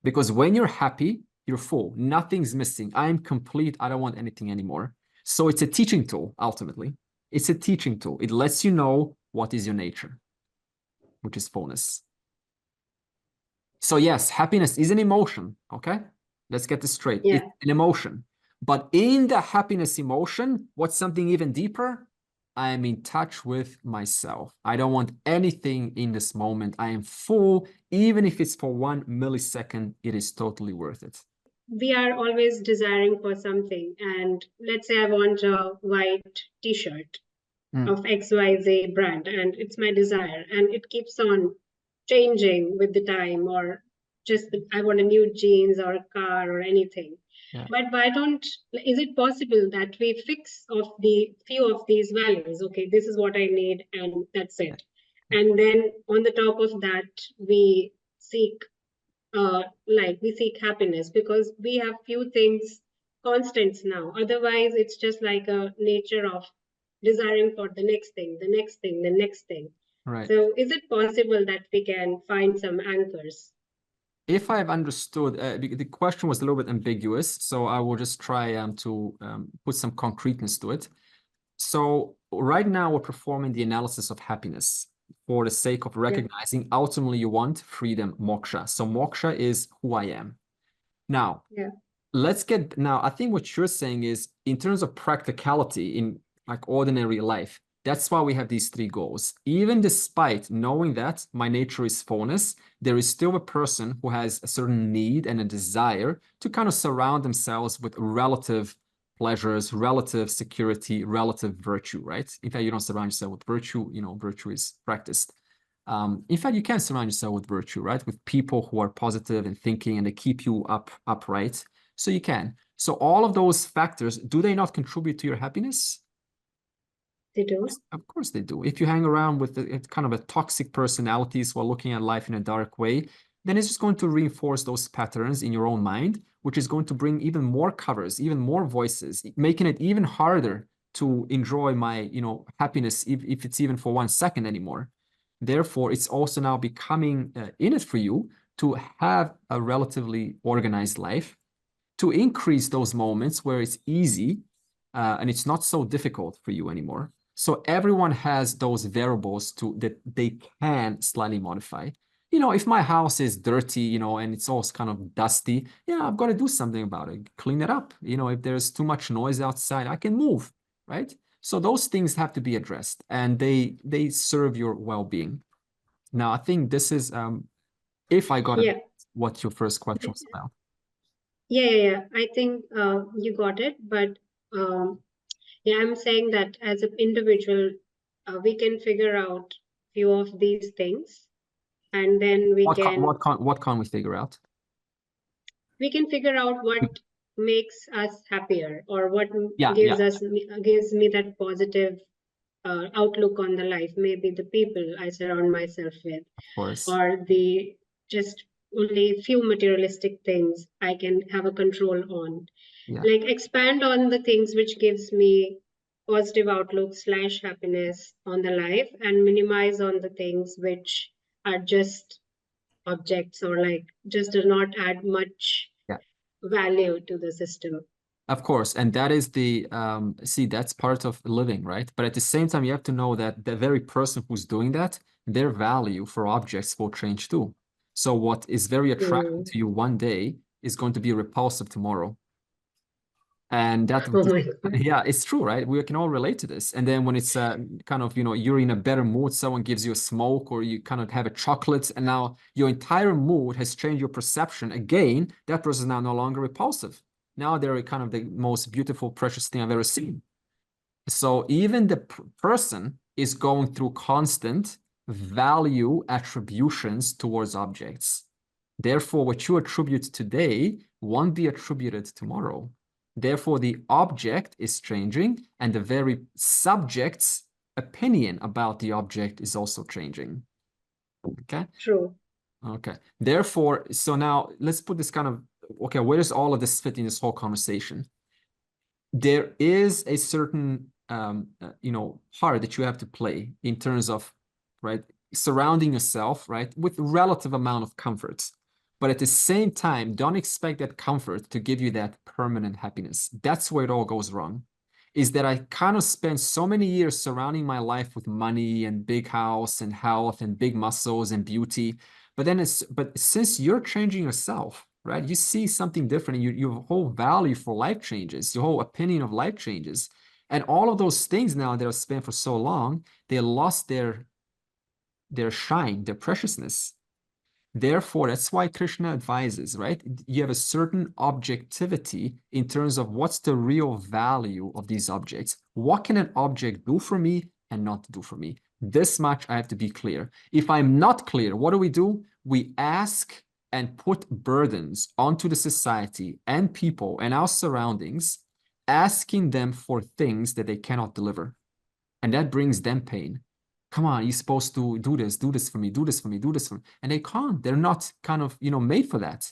Because when you're happy, you're full. Nothing's missing. I am complete. I don't want anything anymore. So it's a teaching tool, ultimately. It's a teaching tool. It lets you know what is your nature, which is fullness. So yes, happiness is an emotion, okay? Let's get this straight. Yeah. It's an emotion. But in the happiness emotion, what's something even deeper? I am in touch with myself. I don't want anything in this moment. I am full. Even if it's for 1 millisecond, it is totally worth it. We are always desiring for something. And let's say I want a white t-shirt of XYZ brand, and it's my desire. And it keeps on changing with the time, or just I want a new jeans or a car or anything. Yeah. But is it possible that we fix of the few of these values? Okay, this is what I need, and that's it. And then on the top of that, we seek we seek happiness because we have few things constants now. Otherwise, it's just like a nature of desiring for the next thing, the next thing, the next thing. Right. So is it possible that we can find some anchors? If I've understood, the question was a little bit ambiguous, so I will just try to put some concreteness to it. So right now we're performing the analysis of happiness for the sake of recognizing ultimately you want freedom, moksha. So moksha is who I am. Now, I think what you're saying is in terms of practicality in like ordinary life, that's why we have these three goals. Even despite knowing that my nature is fullness, there is still a person who has a certain need and a desire to kind of surround themselves with relative pleasures, relative security, relative virtue, right? In fact, you don't surround yourself with virtue, virtue is practiced. In fact, you can surround yourself with virtue, right? With people who are positive and thinking and they keep you upright. So you can. So all of those factors, do they not contribute to your happiness? They do. Of course they do. If you hang around with kind of a toxic personalities while looking at life in a dark way, then it's just going to reinforce those patterns in your own mind, which is going to bring even more covers, even more voices, making it even harder to enjoy my, happiness if it's even for 1 second anymore. Therefore, it's also now becoming in it for you to have a relatively organized life, to increase those moments where it's easy and it's not so difficult for you anymore. So everyone has those variables that they can slightly modify. If my house is dirty, and it's all kind of dusty, I've got to do something about it, clean it up. If there's too much noise outside, I can move, right? So those things have to be addressed and they serve your well-being. Now, I think this is, if I got it, what your first question was about. Yeah. I think you got it. But I'm saying that as an individual, we can figure out few of these things, and then What can we figure out? We can figure out what makes us happier, or what gives me that positive outlook on the life. Maybe the people I surround myself with, of course, or the just only few materialistic things I can have a control on. Like expand on the things which gives me positive outlook / happiness on the life, and minimize on the things which are just objects or like just do not add much value to the system. Of course, and that is that's part of living, right? But at the same time, you have to know that the very person who's doing that, their value for objects will change too. So what is very attractive to you one day is going to be repulsive tomorrow. And that, it's true, right? We can all relate to this. And then when it's kind of, you're in a better mood, someone gives you a smoke or you kind of have a chocolate, and now your entire mood has changed your perception. Again, that person is now no longer repulsive. Now they're kind of the most beautiful, precious thing I've ever seen. So even the person is going through constant value attributions towards objects. Therefore, what you attribute today won't be attributed tomorrow. Therefore, the object is changing, and the very subject's opinion about the object is also changing. Okay? True. Okay. Therefore, so now let's put this kind of, okay, where does all of this fit in this whole conversation? There is a certain, part that you have to play in terms of, right, surrounding yourself, right, with relative amount of comfort. But at the same time, don't expect that comfort to give you that permanent happiness. That's where it all goes wrong, is that I kind of spent so many years surrounding my life with money and big house and health and big muscles and beauty. But since you're changing yourself, right, you see something different, and your whole value for life changes, your whole opinion of life changes. And all of those things now that are spent for so long, they lost their shine, their preciousness. Therefore, that's why Krishna advises, right? You have a certain objectivity in terms of what's the real value of these objects. What can an object do for me and not do for me? This much I have to be clear. If I'm not clear, what do? We ask and put burdens onto the society and people and our surroundings, asking them for things that they cannot deliver. And that brings them pain. Come on, you're supposed to do this for me, do this for me, do this for me. And they can't. They're not kind of, made for that.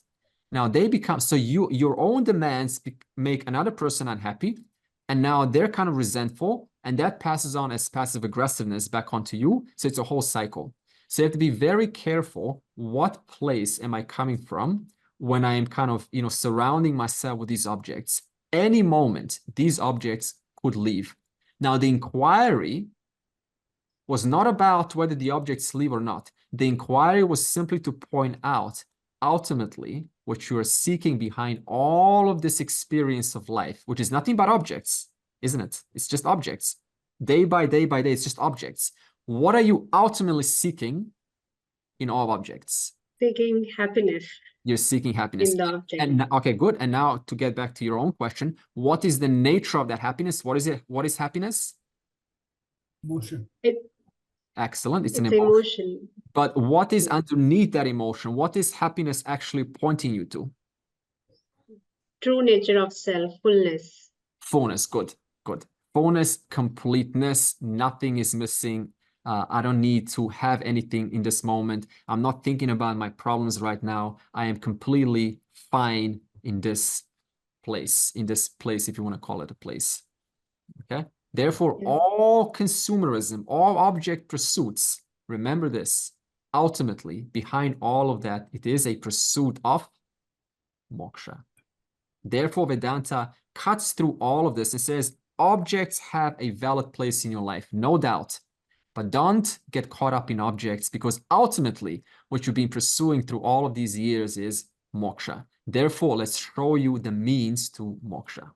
Now they become, so your own demands make another person unhappy. And now they're kind of resentful. And that passes on as passive aggressiveness back onto you. So it's a whole cycle. So you have to be very careful. What place am I coming from when I am kind of, surrounding myself with these objects? Any moment, these objects could leave. Now, the inquiry was not about whether the objects leave or not. The inquiry was simply to point out, ultimately, what you are seeking behind all of this experience of life, which is nothing but objects, isn't it? It's just objects. Day by day by day, it's just objects. What are you ultimately seeking in all objects? Seeking happiness You're seeking happiness. in the object. And okay, good. And now to get back to your own question, what is the nature of that happiness? What is it? What is happiness? Emotion. Excellent. It's an emotion. But what is underneath that emotion? What is happiness actually pointing you to? True nature of self, fullness. Fullness. Good. Fullness, completeness. Nothing is missing. I don't need to have anything in this moment. I'm not thinking about my problems right now. I am completely fine in this place, if you want to call it a place. Okay. Therefore, all consumerism, all object pursuits, remember this, ultimately, behind all of that, it is a pursuit of moksha. Therefore, Vedanta cuts through all of this and says, objects have a valid place in your life, no doubt, but don't get caught up in objects, because ultimately, what you've been pursuing through all of these years is moksha. Therefore, let's show you the means to moksha.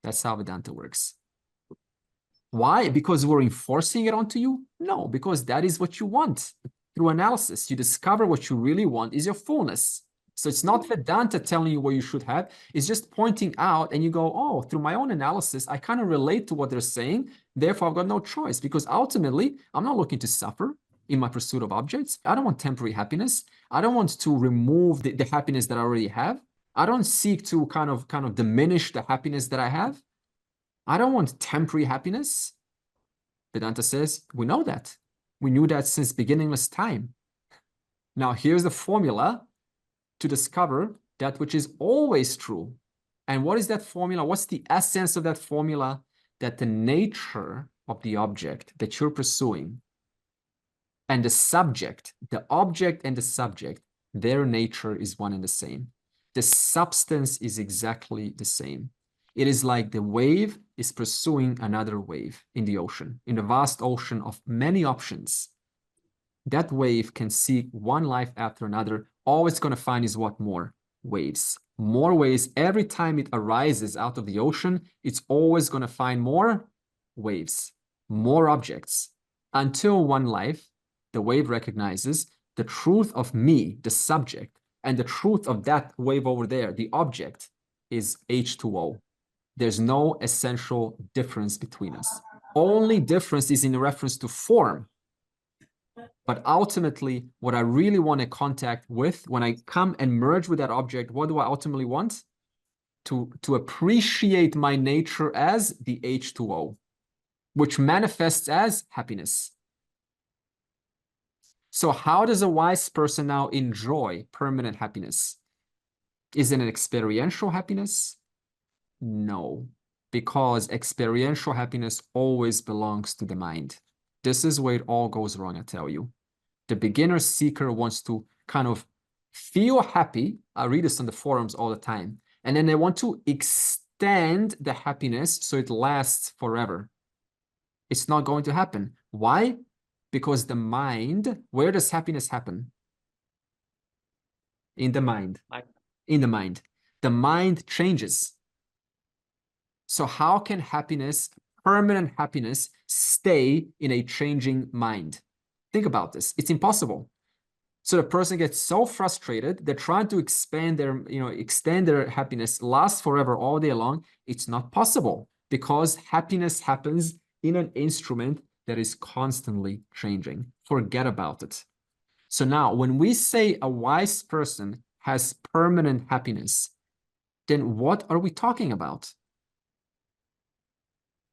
That's how Vedanta works. Why? Because we're enforcing it onto you? No, because that is what you want. Through analysis, you discover what you really want is your fullness. So it's not Vedanta telling you what you should have. It's just pointing out, and you go, oh, through my own analysis, I kind of relate to what they're saying. Therefore, I've got no choice, because ultimately, I'm not looking to suffer in my pursuit of objects. I don't want temporary happiness. I don't want to remove the happiness that I already have. I don't seek to kind of diminish the happiness that I have. I don't want temporary happiness. Vedanta says, we know that. We knew that since beginningless time. Now, here's the formula to discover that which is always true. And what is that formula? What's the essence of that formula? That the nature of the object that you're pursuing and the subject, the object and the subject, their nature is one and the same. The substance is exactly the same. It is like the wave is pursuing another wave in the ocean, in the vast ocean of many options. That wave can seek one life after another. All it's going to find is what? More waves. More waves. Every time it arises out of the ocean, it's always going to find more waves, more objects, until one life, the wave recognizes the truth of me, the subject, and the truth of that wave over there, the object, is H2O. There's no essential difference between us. Only difference is in reference to form. But ultimately, what I really want to contact with, when I come and merge with that object, what do I ultimately want? To appreciate my nature as the H2O, which manifests as happiness. So how does a wise person now enjoy permanent happiness? Is it an experiential happiness? No, because experiential happiness always belongs to the mind. This is where it all goes wrong, I tell you. The beginner seeker wants to kind of feel happy. I read this on the forums all the time. And then they want to extend the happiness so it lasts forever. It's not going to happen. Why? Because the mind, where does happiness happen? In the mind. In the mind. The mind changes. So how can happiness, permanent happiness, stay in a changing mind? Think about this. It's impossible. So the person gets so frustrated, they're trying to expand their, extend their happiness, last forever all day long. It's not possible, because happiness happens in an instrument that is constantly changing. Forget about it. So now, when we say a wise person has permanent happiness, then what are we talking about?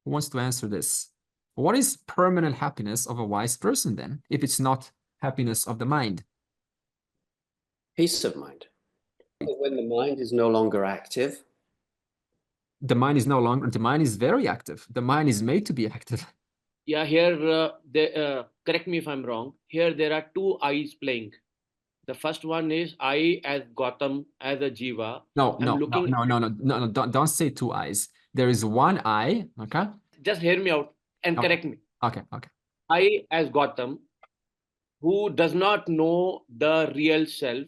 Who wants to answer this? What is permanent happiness of a wise person then, if it's not happiness of the mind? Peace of mind. When the mind is no longer active. The mind is no longer, the mind is very active. The mind is made to be active. Yeah, here, correct me if I'm wrong. Here there are two I's playing. The first one is I as Gautam, as a Jiva. No, I'm looking. no, don't say two eyes. There is one eye, okay? Just hear me out and Okay. correct me. Okay. I as Gautam, who does not know the real self,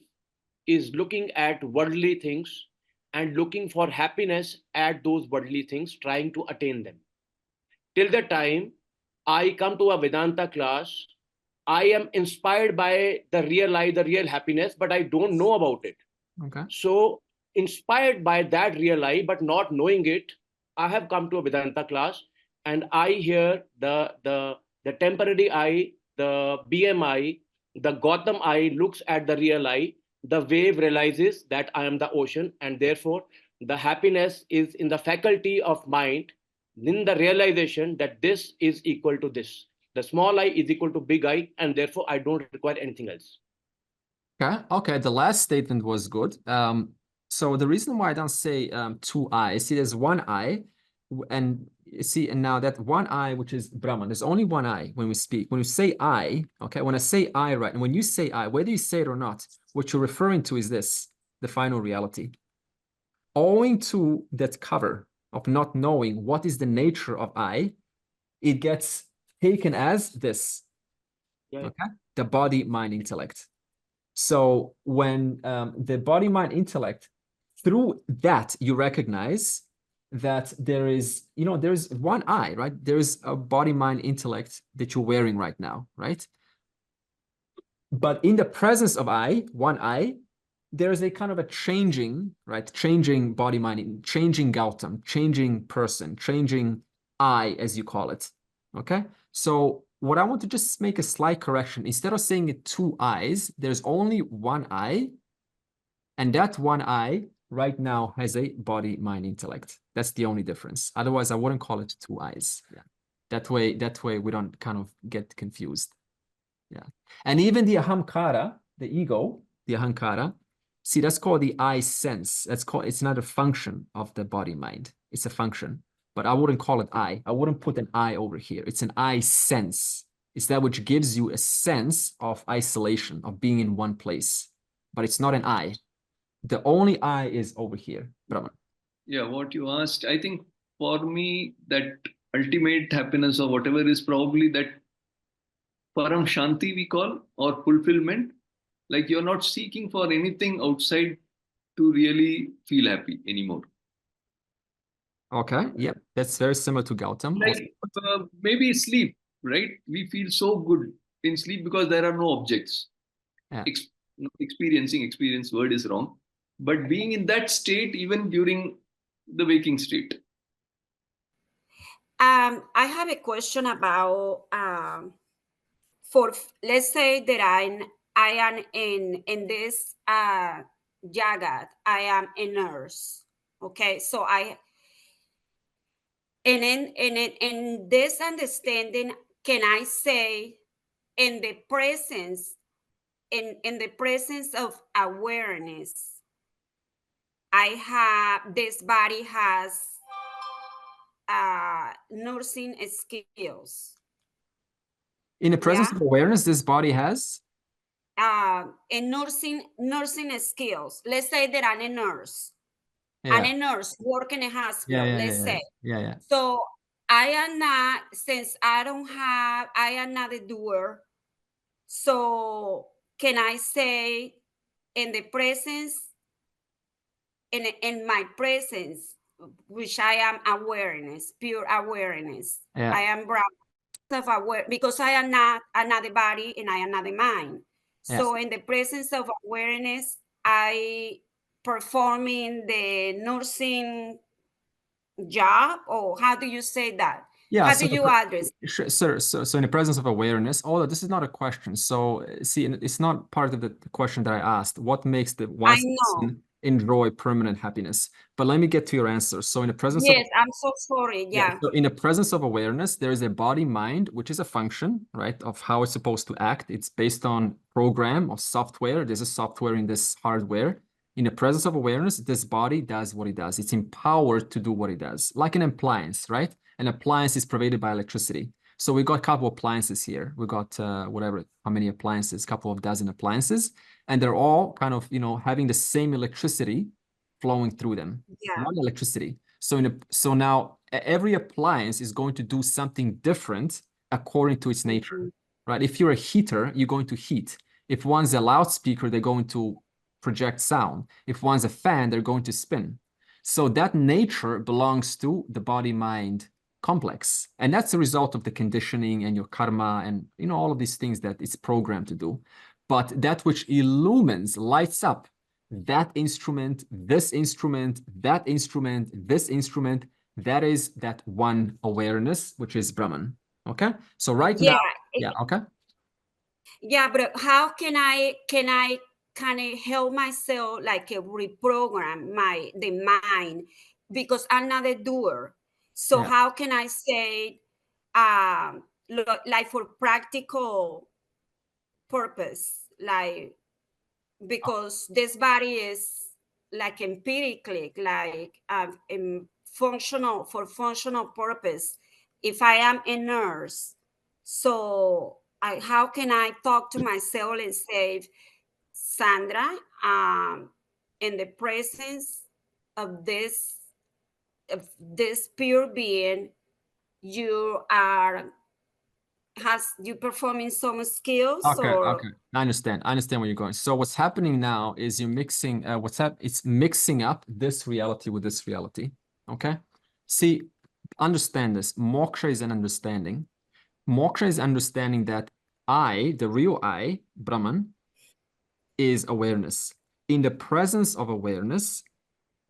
is looking at worldly things and looking for happiness at those worldly things, trying to attain them. Till the time I come to a Vedanta class, I am inspired by the real life, the real happiness, but I don't know about it. Okay. So, inspired by that real life, but not knowing it, I have come to a Vedanta class, and I hear the temporary I, the BMI, the Gautam I looks at the real I. The wave realizes that I am the ocean, and therefore the happiness is in the faculty of mind, in the realization that this is equal to this. The small I is equal to big I, and therefore I don't require anything else. Okay. The last statement was good. So the reason why I don't say two eyes, see, there's one eye, and see, and now that one eye, which is Brahman, there's only one eye when we speak. When you say I, okay, when I say I, right, and when you say I, whether you say it or not, what you're referring to is this, the final reality. Owing to that cover of not knowing what is the nature of I, it gets taken as this, okay, the body, mind, intellect. So when the body, mind, intellect, through that you recognize that there is one eye, right? There is a body, mind, intellect that you're wearing right now, right? But in the presence of I, one I, there's a kind of a changing, right? Changing body, mind, changing Gautam, changing person, changing I, as you call it, okay? So what I want to just make a slight correction. Instead of saying it two eyes, there's only one eye, and that one eye right now has a body, mind, intellect. That's the only difference. Otherwise, I wouldn't call it two eyes. Yeah. That way we don't kind of get confused. Yeah. And even the ahamkara, the ego, the ahankara, see, that's called the I sense. It's not a function of the body mind. It's a function. But I wouldn't call it I. I wouldn't put an I over here. It's an I sense. It's that which gives you a sense of isolation, of being in one place. But it's not an I. The only I is over here, Brahman. Yeah, what you asked, I think for me, that ultimate happiness or whatever is probably that Param Shanti we call, or fulfillment. Like you're not seeking for anything outside to really feel happy anymore. Okay, yeah, that's very similar to Gautam. Like maybe sleep, right? We feel so good in sleep because there are no objects. Yeah. Experience word is wrong. But being in that state, even during the waking state. I have a question about let's say that I am in this jagat. I am a nurse. Okay, so in this understanding, can I say in the presence of awareness, this body has nursing skills. In the presence of awareness, this body has? In nursing skills. Let's say that I'm a nurse. Yeah. I'm a nurse working in a hospital, let's say. Yeah. So I am not, since I am not a doer. So can I say in the presence, in my presence, which I am awareness, pure awareness. I am self-aware because I am not another body and I am not a mind. So in the presence of awareness, I performing the nursing job, or how do you say that? Yeah. How do you address? Sure. So in the presence of awareness, although this is not a question. So see, it's not part of the question that I asked. What makes the wise person enjoy permanent happiness. But let me get to your answer. So in the presence Yes, I'm so sorry. Yeah. so in the presence of awareness, there is a body mind, which is a function, right, of how it's supposed to act. It's based on program or software. There's a software in this hardware. In the presence of awareness, this body does what it does. It's empowered to do what it does, like an appliance, right? An appliance is provided by electricity. So we got a couple of appliances here. We got whatever, how many appliances, a couple of dozen appliances, and they're all kind of, having the same electricity flowing through them. Yeah. One electricity. So now every appliance is going to do something different according to its nature, right? If you're a heater, you're going to heat. If one's a loudspeaker, they're going to project sound. If one's a fan, they're going to spin. So that nature belongs to the body-mind complex. And that's the result of the conditioning and your karma and, all of these things that it's programmed to do. But that which illumines, lights up that instrument, this instrument, that instrument, this instrument, that is that one awareness, which is Brahman. Okay? So right now, okay. Yeah, but how can I kind of help myself like reprogram the mind, because I'm not a doer. So how can I say like for practical purpose, like, because this body is like empirically, like functional purpose. If I am a nurse, so how can I talk to myself and say, Sandra, in the presence of this pure being, you performing some skills? Okay. I understand where you're going. So what's happening now is you're mixing it's mixing up this reality with this reality. Okay. See, understand this. Moksha is an understanding. Moksha is understanding that I, the real I, Brahman, is awareness. In the presence of awareness,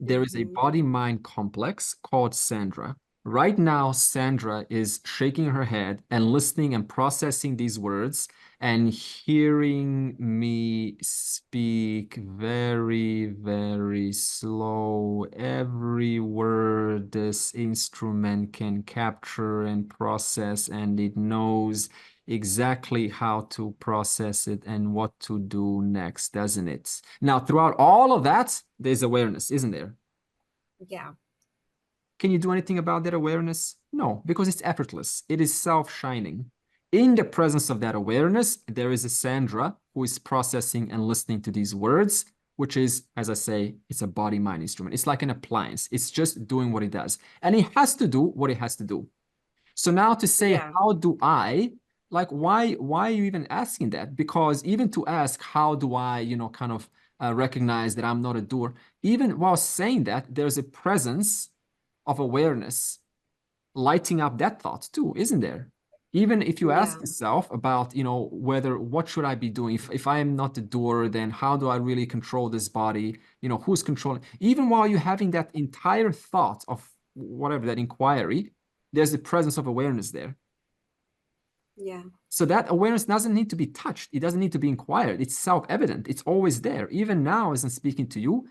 there is a body-mind complex called Sandra. Right now, Sandra is shaking her head and listening and processing these words and hearing me speak very, very slow. Every word this instrument can capture and process, and it knows exactly how to process it and what to do next, doesn't it? Now, throughout all of that, there's awareness, isn't there? Yeah. Can you do anything about that awareness? No, because it's effortless. It is self-shining. In the presence of that awareness, there is a Sandra who is processing and listening to these words, which is, as I say, it's a body-mind instrument. It's like an appliance. It's just doing what it does. And it has to do what it has to do. So now to say, how do I, like, why are you even asking that? Because even to ask, how do I, kind of recognize that I'm not a doer, even while saying that, there's a presence of awareness lighting up that thought too, isn't there? Even if you ask yourself about, what should I be doing? If I am not the doer, then how do I really control this body? Who's controlling? Even while you're having that entire thought of whatever, that inquiry, there's the presence of awareness there. Yeah. So that awareness doesn't need to be touched. It doesn't need to be inquired. It's self-evident. It's always there. Even now, as I'm speaking to you,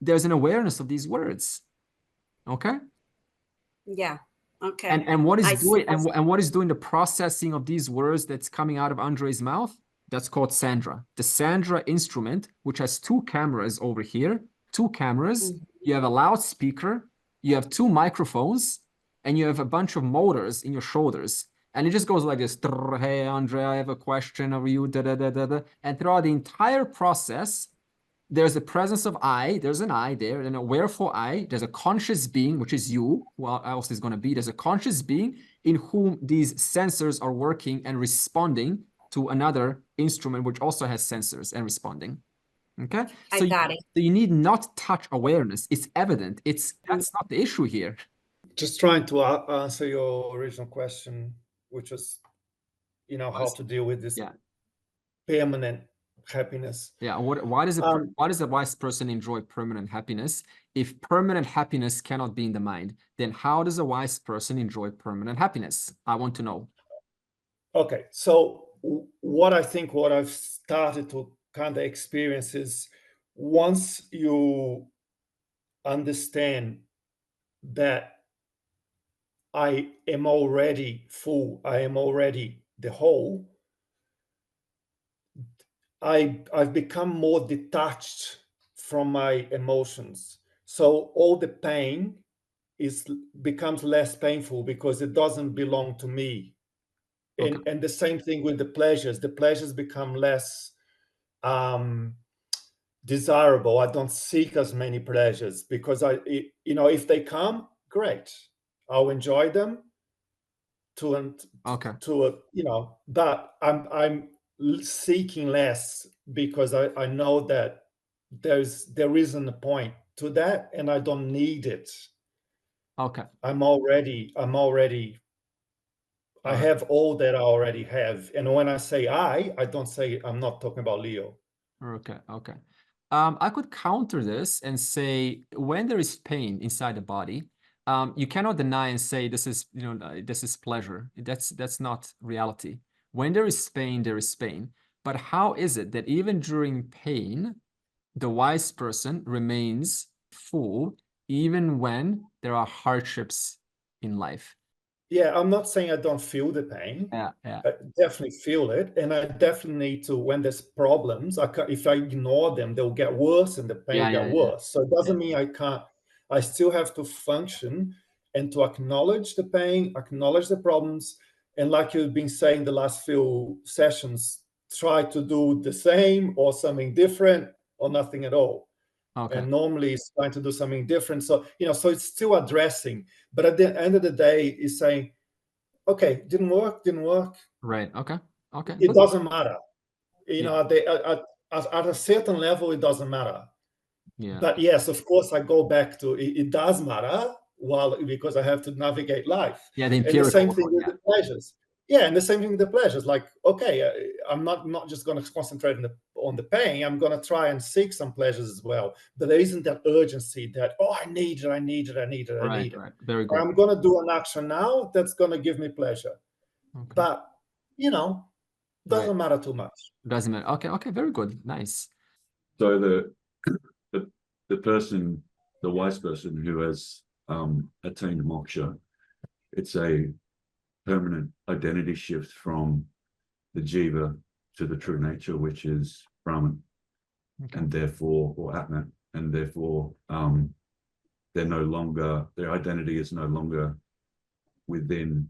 there's an awareness of these words. Okay? Yeah. Okay. And what is doing and what is doing the processing of these words that's coming out of Andre's mouth? That's called Sandra. The Sandra instrument, which has two cameras over here, two cameras. You have a loudspeaker, you have two microphones, and you have a bunch of motors in your shoulders. And it just goes like this. Hey, Andre, I have a question of you. Da, da, da, da, da. And throughout the entire process, there's a presence of I, there's an I there, an awareful I, there's a conscious being, which is you, who else is going to be? There's a conscious being in whom these sensors are working and responding to another instrument, which also has sensors and responding. Okay? So you need not touch awareness. It's evident. That's not the issue here. Just trying to answer your original question, which was, how to deal with this permanent happiness. Yeah. Why does a wise person enjoy permanent happiness? If permanent happiness cannot be in the mind, then how does a wise person enjoy permanent happiness? I want to know. Okay. So what I've started to kind of experience is once you understand that I am already full, I am already the whole, I've become more detached from my emotions. So all the pain becomes less painful because it doesn't belong to me. Okay. And the same thing with the pleasures. The pleasures become less desirable. I don't seek as many pleasures because if they come, great, I'll enjoy them but I'm seeking less because I know that there isn't a point to that, and I don't need it. Okay. I have all that I already have. And when I say I don't say, I'm not talking about Leo. Okay. Okay. I could counter this and say, when there is pain inside the body, you cannot deny and say this is, this is pleasure. That's not reality. When there is pain, there is pain. But how is it that even during pain, the wise person remains full, even when there are hardships in life? Yeah, I'm not saying I don't feel the pain. Yeah. I definitely feel it, and I definitely need to. When there's problems, if I ignore them, they'll get worse, and the pain will get worse. So it doesn't mean I can't. I still have to function and to acknowledge the pain, acknowledge the problems, and like you've been saying the last few sessions, try to do the same or something different or nothing at all. Okay. And normally it's trying to do something different. So, so it's still addressing, but at the end of the day, it's saying, okay, didn't work. Right. Okay. It doesn't matter. At a certain level, it doesn't matter. Yeah. But yes, of course, I go back to it does matter because I have to navigate life. Yeah. The empirical. And the same thing with the pleasures. Yeah, and the same thing with the pleasures. Like, okay, I'm not just going to concentrate on the pain. I'm going to try and seek some pleasures as well. But there isn't that urgency that, I need it. Right. Very good. I'm going to do an action now that's going to give me pleasure. Okay. But, doesn't matter too much. Doesn't matter. Okay. Very good. Nice. So the person, the wise person who has attained moksha, it's a permanent identity shift from the jiva to the true nature, which is Brahman, and therefore, or Atman, and therefore their identity is no longer within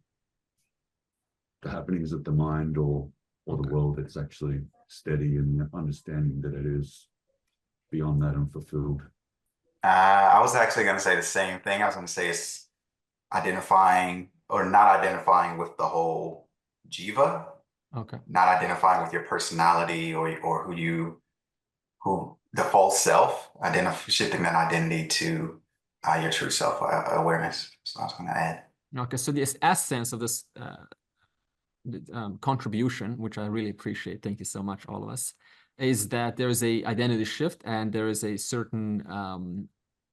the happenings of the mind or the world. It's actually steady in the understanding that it is beyond that and fulfilled. I was actually going to say the same thing. I was going to say it's identifying or not identifying with the whole jiva. Okay. Not identifying with your personality or who the false self, shifting that identity to your true self awareness. So I was going to add. Okay. So the essence of this contribution, which I really appreciate, thank you so much, all of us, is that there is a identity shift and there is a certain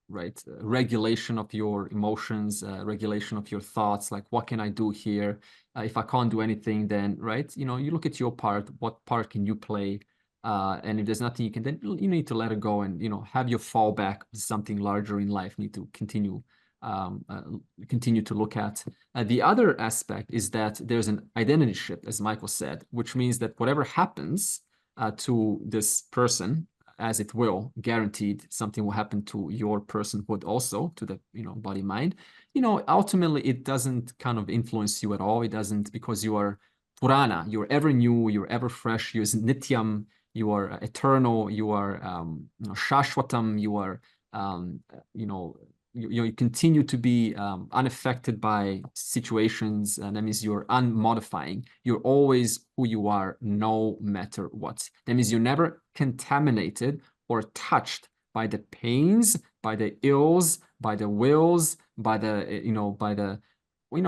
regulation of your emotions, regulation of your thoughts. Like, what can I do here? If I can't do anything, then you look at your part. What part can you play? And if there's nothing you can, then you need to let it go and have your fallback with something larger in life. Need to continue to look at. The other aspect is that there's an identity shift, as Michael said, which means that whatever happens to this person, as it will, guaranteed something will happen to your personhood also, to the body mind. Ultimately it doesn't kind of influence you at all. It doesn't, because you are Purana, you're ever new, you're ever fresh, you're Nityam, you are eternal, you are Shashwatam, you are you continue to be unaffected by situations, and that means you're unmodifying. You're always who you are, no matter what. That means you're never contaminated or touched by the pains, by the ills, by the wills, by the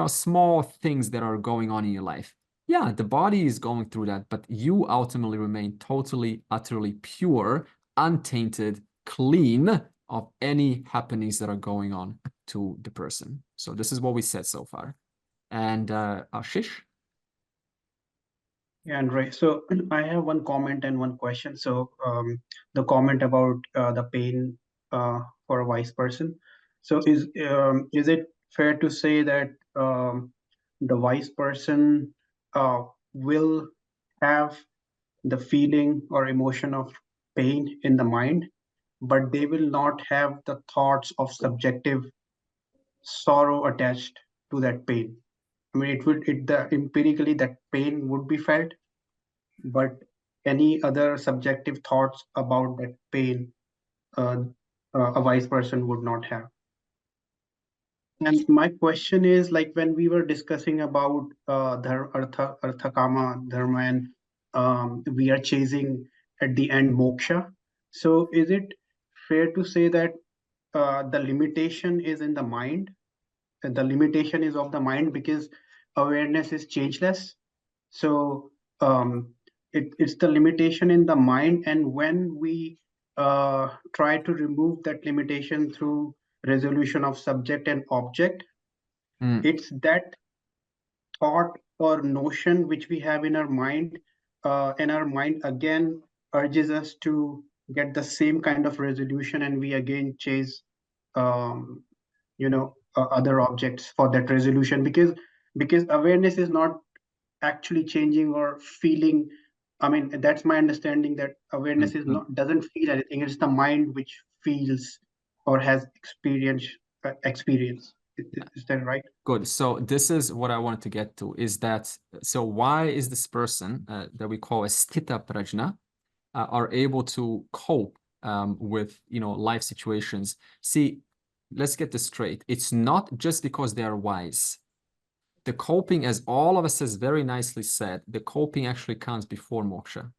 small things that are going on in your life. Yeah, the body is going through that, but you ultimately remain totally, utterly pure, untainted, clean of any happenings that are going on to the person. So this is what we said so far. And Ashish? Yeah, Andre. So I have one comment and one question. So the comment about the pain for a wise person. So is it fair to say that the wise person will have the feeling or emotion of pain in the mind, but they will not have the thoughts of subjective sorrow attached to that pain? I mean, empirically that pain would be felt, but any other subjective thoughts about that pain uh, a wise person would not have. And my question is, like, when we were discussing about artha kama dharma, and we are chasing at the end moksha. So is it fair to say that the limitation is in the mind, and the limitation is of the mind because awareness is changeless? So it's the limitation in the mind, and when we try to remove that limitation through resolution of subject and object, it's that thought or notion which we have in our mind, and our mind again urges us to get the same kind of resolution, and we again chase other objects for that resolution, because awareness is not actually changing or feeling. I mean, that's my understanding, that awareness is not doesn't feel anything. It's the mind which feels or has experience. Is that right? Good. So this is what I wanted to get to, is that, so why is this person that we call a sthita prajna are able to cope with, life situations? See, let's get this straight. It's not just because they are wise. The coping, as all of us has very nicely said, the coping actually comes before moksha.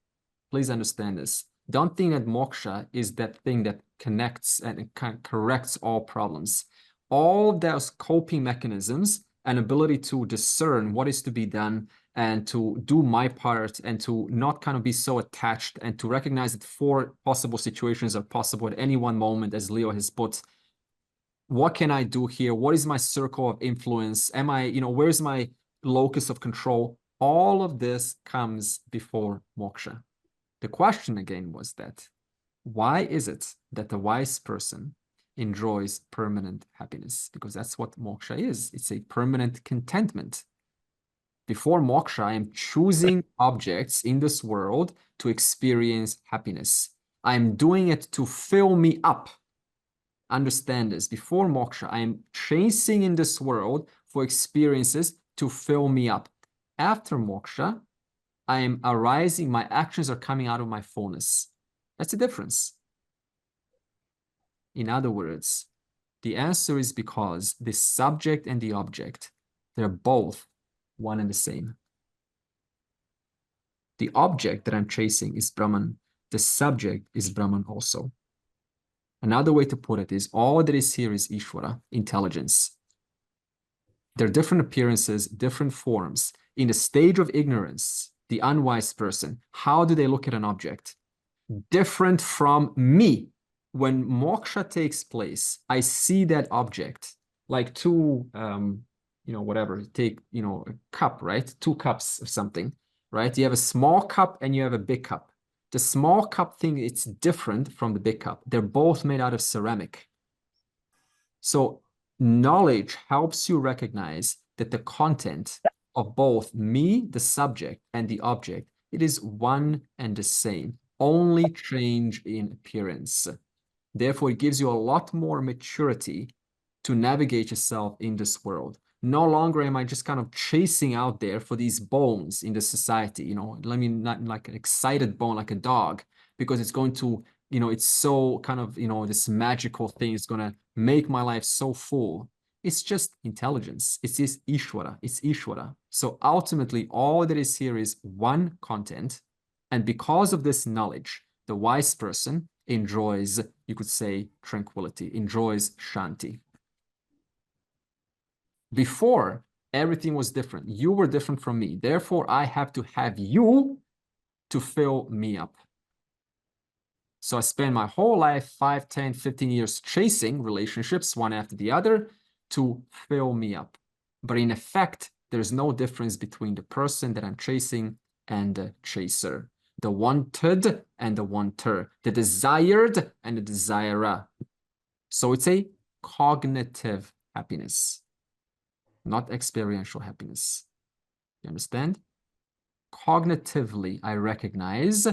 Please understand this. Don't think that moksha is that thing that connects and corrects all problems. All those coping mechanisms and ability to discern what is to be done and to do my part and to not kind of be so attached and to recognize that 4 possible situations are possible at any one moment, as Leo has put. What can I do here? What is my circle of influence? Am I, where's my locus of control? All of this comes before moksha. The question again was that, why is it that the wise person enjoys permanent happiness? Because that's what moksha is. It's a permanent contentment. Before moksha, I am choosing objects in this world to experience happiness. I'm doing it to fill me up. Understand this. Before moksha, I am chasing in this world for experiences to fill me up. After moksha, I am arising, my actions are coming out of my fullness. That's the difference. In other words, the answer is because the subject and the object, they're both one and the same. The object that I'm chasing is Brahman. The subject is Brahman also. Another way to put it is, all that is here is Ishvara, intelligence. There are different appearances, different forms. In the stage of ignorance, the unwise person, how do they look at an object? Different from me. When moksha takes place, I see that object like 2, whatever, take, a cup, right? 2 cups of something, right? You have a small cup and you have a big cup. The small cup thing, it's different from the big cup. They're both made out of ceramic. So knowledge helps you recognize that the content of both me, the subject, and the object, it is one and the same, only change in appearance. Therefore, it gives you a lot more maturity to navigate yourself in this world. No longer am I just kind of chasing out there for these bones in the society, let me not like an excited bone, like a dog, because it's going to, it's so kind of, this magical thing is going to make my life so full. It's just intelligence. It's this Ishvara. It's Ishvara. So ultimately, all that is here is one content. And because of this knowledge, the wise person enjoys, you could say, tranquility, enjoys shanti. Before, everything was different. You were different from me. Therefore, I have to have you to fill me up. So I spend my whole life, 5, 10, 15 years chasing relationships, one after the other, to fill me up. But in effect, there's no difference between the person that I'm chasing and the chaser, the wanted and the wanter, the desired and the desirer. So it's a cognitive happiness, not experiential happiness. You understand? Cognitively, I recognize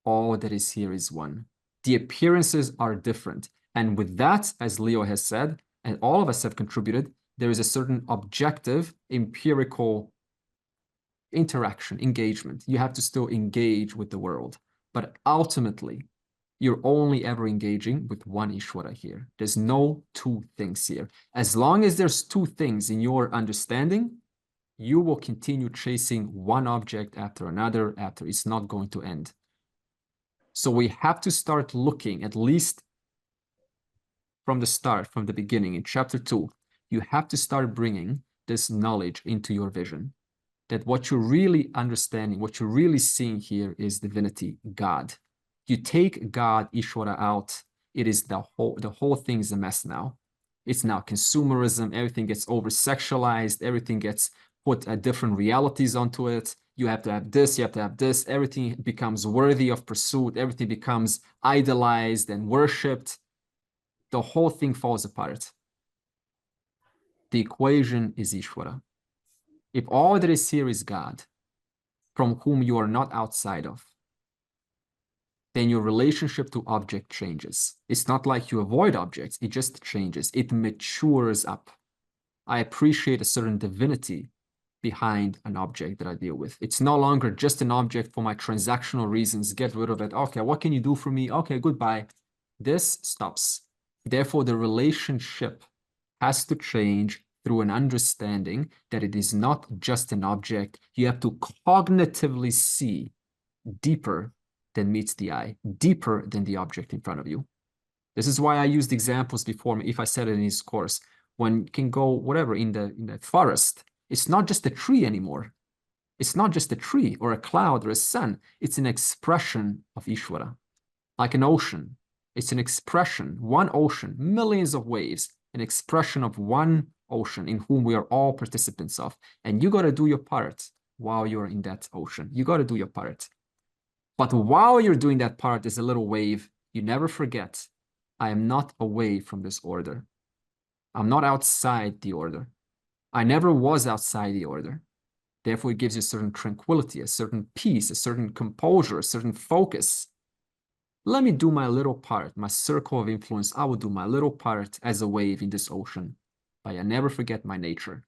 all that is here is one. The appearances are different. And with that, as Leo has said, and all of us have contributed, there is a certain objective, empirical interaction, engagement. You have to still engage with the world. But ultimately, you're only ever engaging with one Ishvara here. There's no two things here. As long as there's two things in your understanding, you will continue chasing one object after another, after it's not going to end. So we have to start looking, at least from the start, from the beginning, in chapter 2, you have to start bringing this knowledge into your vision. That what you're really understanding, what you're really seeing here is divinity, God. You take God, Ishvara, out, it is the whole thing is a mess now. It's now consumerism, everything gets over-sexualized, everything gets put different realities onto it. You have to have this, you have to have this, everything becomes worthy of pursuit, everything becomes idolized and worshipped. The whole thing falls apart. The equation is Ishvara. If all that is here is God, from whom you are not outside of, then your relationship to object changes. It's not like you avoid objects, it just changes. It matures up. I appreciate a certain divinity behind an object that I deal with. It's no longer just an object for my transactional reasons. Get rid of it. Okay, what can you do for me? Okay, goodbye. This stops. Therefore, the relationship has to change through an understanding that it is not just an object. You have to cognitively see deeper than meets the eye, deeper than the object in front of you. This is why I used examples before. If I said it in his course, when you can go whatever in the forest, it's not just a tree anymore. It's not just a tree or a cloud or a sun. It's an expression of Ishvara, like an ocean. It's an expression, one ocean, millions of waves, an expression of one ocean in whom we are all participants of. And you got to do your part while you're in that ocean. You got to do your part. But while you're doing that part, there's a little wave. You never forget, I am not away from this order. I'm not outside the order. I never was outside the order. Therefore, it gives you a certain tranquility, a certain peace, a certain composure, a certain focus. Let me do my little part, my circle of influence. I will do my little part as a wave in this ocean. But I never forget my nature.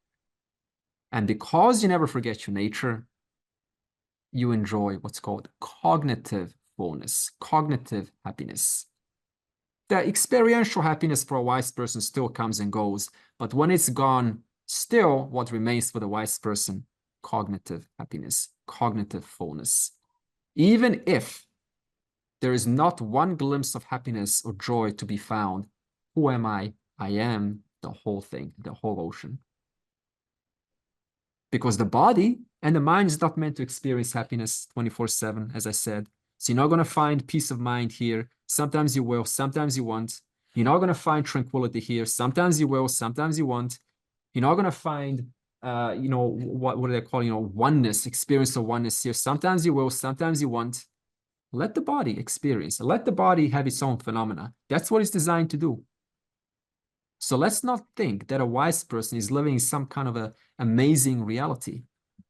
And because you never forget your nature, you enjoy what's called cognitive fullness, cognitive happiness. The experiential happiness for a wise person still comes and goes, but when it's gone, still what remains for the wise person, cognitive happiness, cognitive fullness. Even if there is not one glimpse of happiness or joy to be found, who am I? I am the whole thing, the whole ocean. Because the body and the mind is not meant to experience happiness 24/7, as I said. So you're not going to find peace of mind here. Sometimes you will, sometimes you won't. You're not going to find tranquility here. Sometimes you will, sometimes you won't. You're not going to find, what do they call, oneness, experience of oneness here. Sometimes you will, sometimes you won't. Let the body experience. Let the body have its own phenomena. That's what it's designed to do. So let's not think that a wise person is living in some kind of an amazing reality,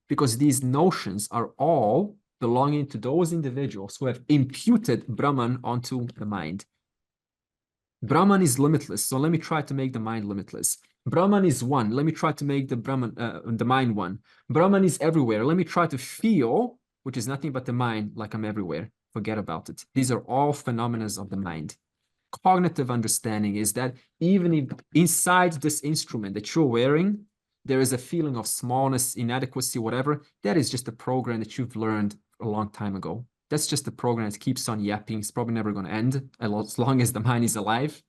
because these notions are all belonging to those individuals who have imputed Brahman onto the mind. Brahman is limitless, so let me try to make the mind limitless. Brahman is one, let me try to make the mind one. Brahman is everywhere, let me try to feel, which is nothing but the mind, like I'm everywhere. Forget about it. These are all phenomena of the mind. Cognitive understanding is that even if inside this instrument that you're wearing, there is a feeling of smallness, inadequacy, whatever, that is just a program that you've learned a long time ago. That's just a program that keeps on yapping. It's probably never going to end as long as the mind is alive.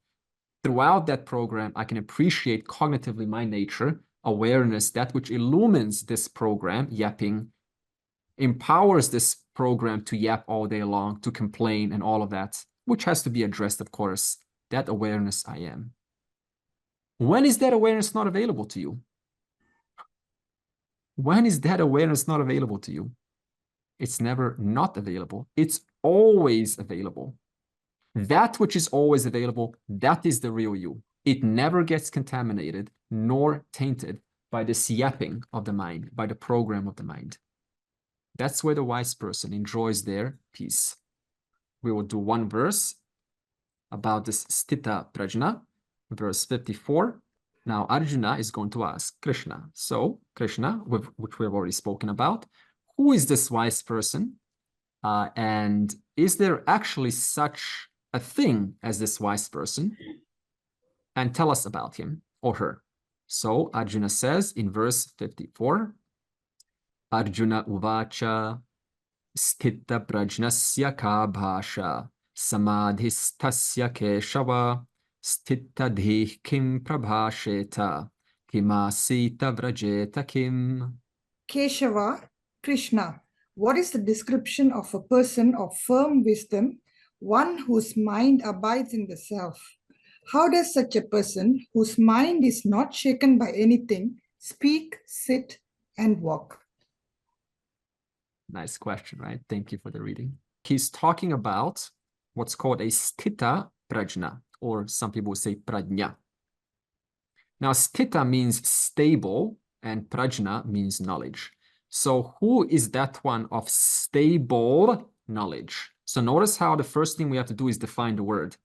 Throughout that program, I can appreciate cognitively my nature, awareness, that which illumines this program, yapping, empowers this program to yap all day long, to complain and all of that, which has to be addressed, of course. That awareness I am. When is that awareness not available to you? When is that awareness not available to you? It's never not available. It's always available. That which is always available, that is the real you. It never gets contaminated nor tainted by this yapping of the mind, by the program of the mind. That's where the wise person enjoys their peace. We will do one verse about this sthita prajna, verse 54. Now Arjuna is going to ask Krishna. So Krishna, which we have already spoken about, who is this wise person? And is there actually such a thing as this wise person? And tell us about him or her. So Arjuna says in verse 54, Arjuna uvacha sthita prajnasya ka bhasha samadhistasya keshava sthitadhi kim prabhasheta kimasita vrajeta kim. Keshava, Krishna, what is the description of a person of firm wisdom, one whose mind abides in the self? How does such a person, whose mind is not shaken by anything, speak, sit, and walk? Nice question, right? Thank you for the reading. He's talking about what's called a sthita prajna, or some people say prajna. Now, sthita means stable, and prajna means knowledge. So who is that one of stable knowledge? So notice how the first thing we have to do is define the word.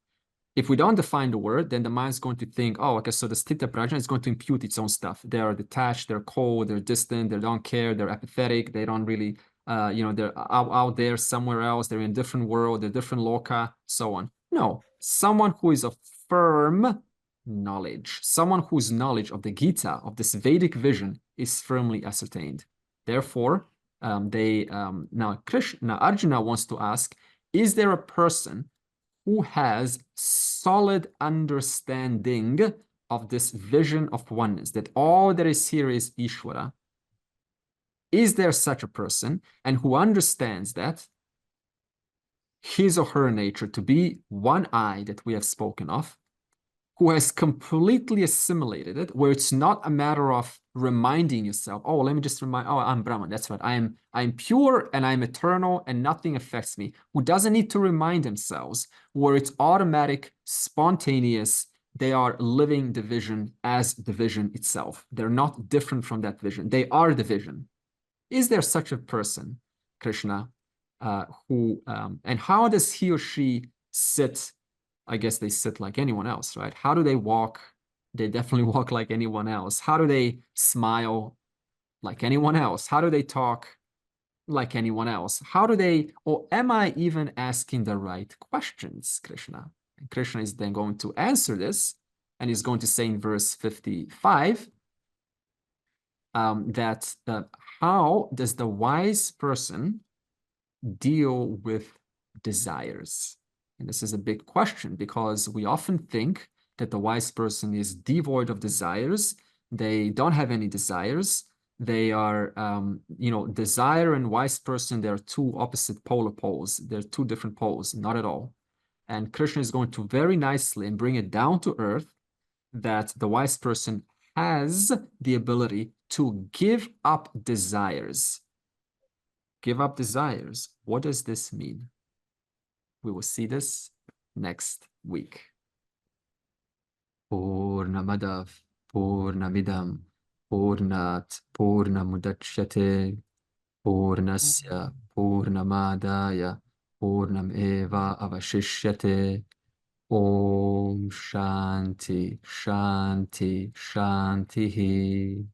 If we don't define the word, then the mind's going to think, oh, okay, so the sthita prajna is going to impute its own stuff. They are detached, they're cold, they're distant, they don't care, they're apathetic, they don't really, they're out there somewhere else, they're in a different world, they're different loka, so on. No, someone who is of firm knowledge, someone whose knowledge of the Gita, of this Vedic vision, is firmly ascertained. Therefore, now Arjuna wants to ask, is there a person who has solid understanding of this vision of oneness, that all that is here is Ishvara? Is there such a person, and who understands that his or her nature to be one I that we have spoken of, who has completely assimilated it, where it's not a matter of reminding yourself, oh, let me just remind, oh, I'm Brahman, that's right, I'm pure and I'm eternal and nothing affects me, who doesn't need to remind themselves, where it's automatic, spontaneous, they are living the vision as the vision itself. They're not different from that vision. They are the vision. Is there such a person, Krishna, and how does he or she sit? I guess they sit like anyone else, right? How do they walk? They definitely walk like anyone else. How do they smile? Like anyone else? How do they talk? Like anyone else? How do they, or am I even asking the right questions, Krishna? And Krishna is then going to answer this, and he's going to say in verse 55 that how does the wise person deal with desires? And this is a big question, because we often think that the wise person is devoid of desires. They don't have any desires. They are, desire and wise person, they're two opposite polar poles. They're two different poles, not at all. And Krishna is going to very nicely and bring it down to earth that the wise person has the ability to give up desires. Give up desires. What does this mean? We will see this next week. Purnamadav Purnamidam Purnat Purnamudachyate Purnasya Purnamadaya Purnam Eva Avashishyate. Om Shanti Shanti Shanti.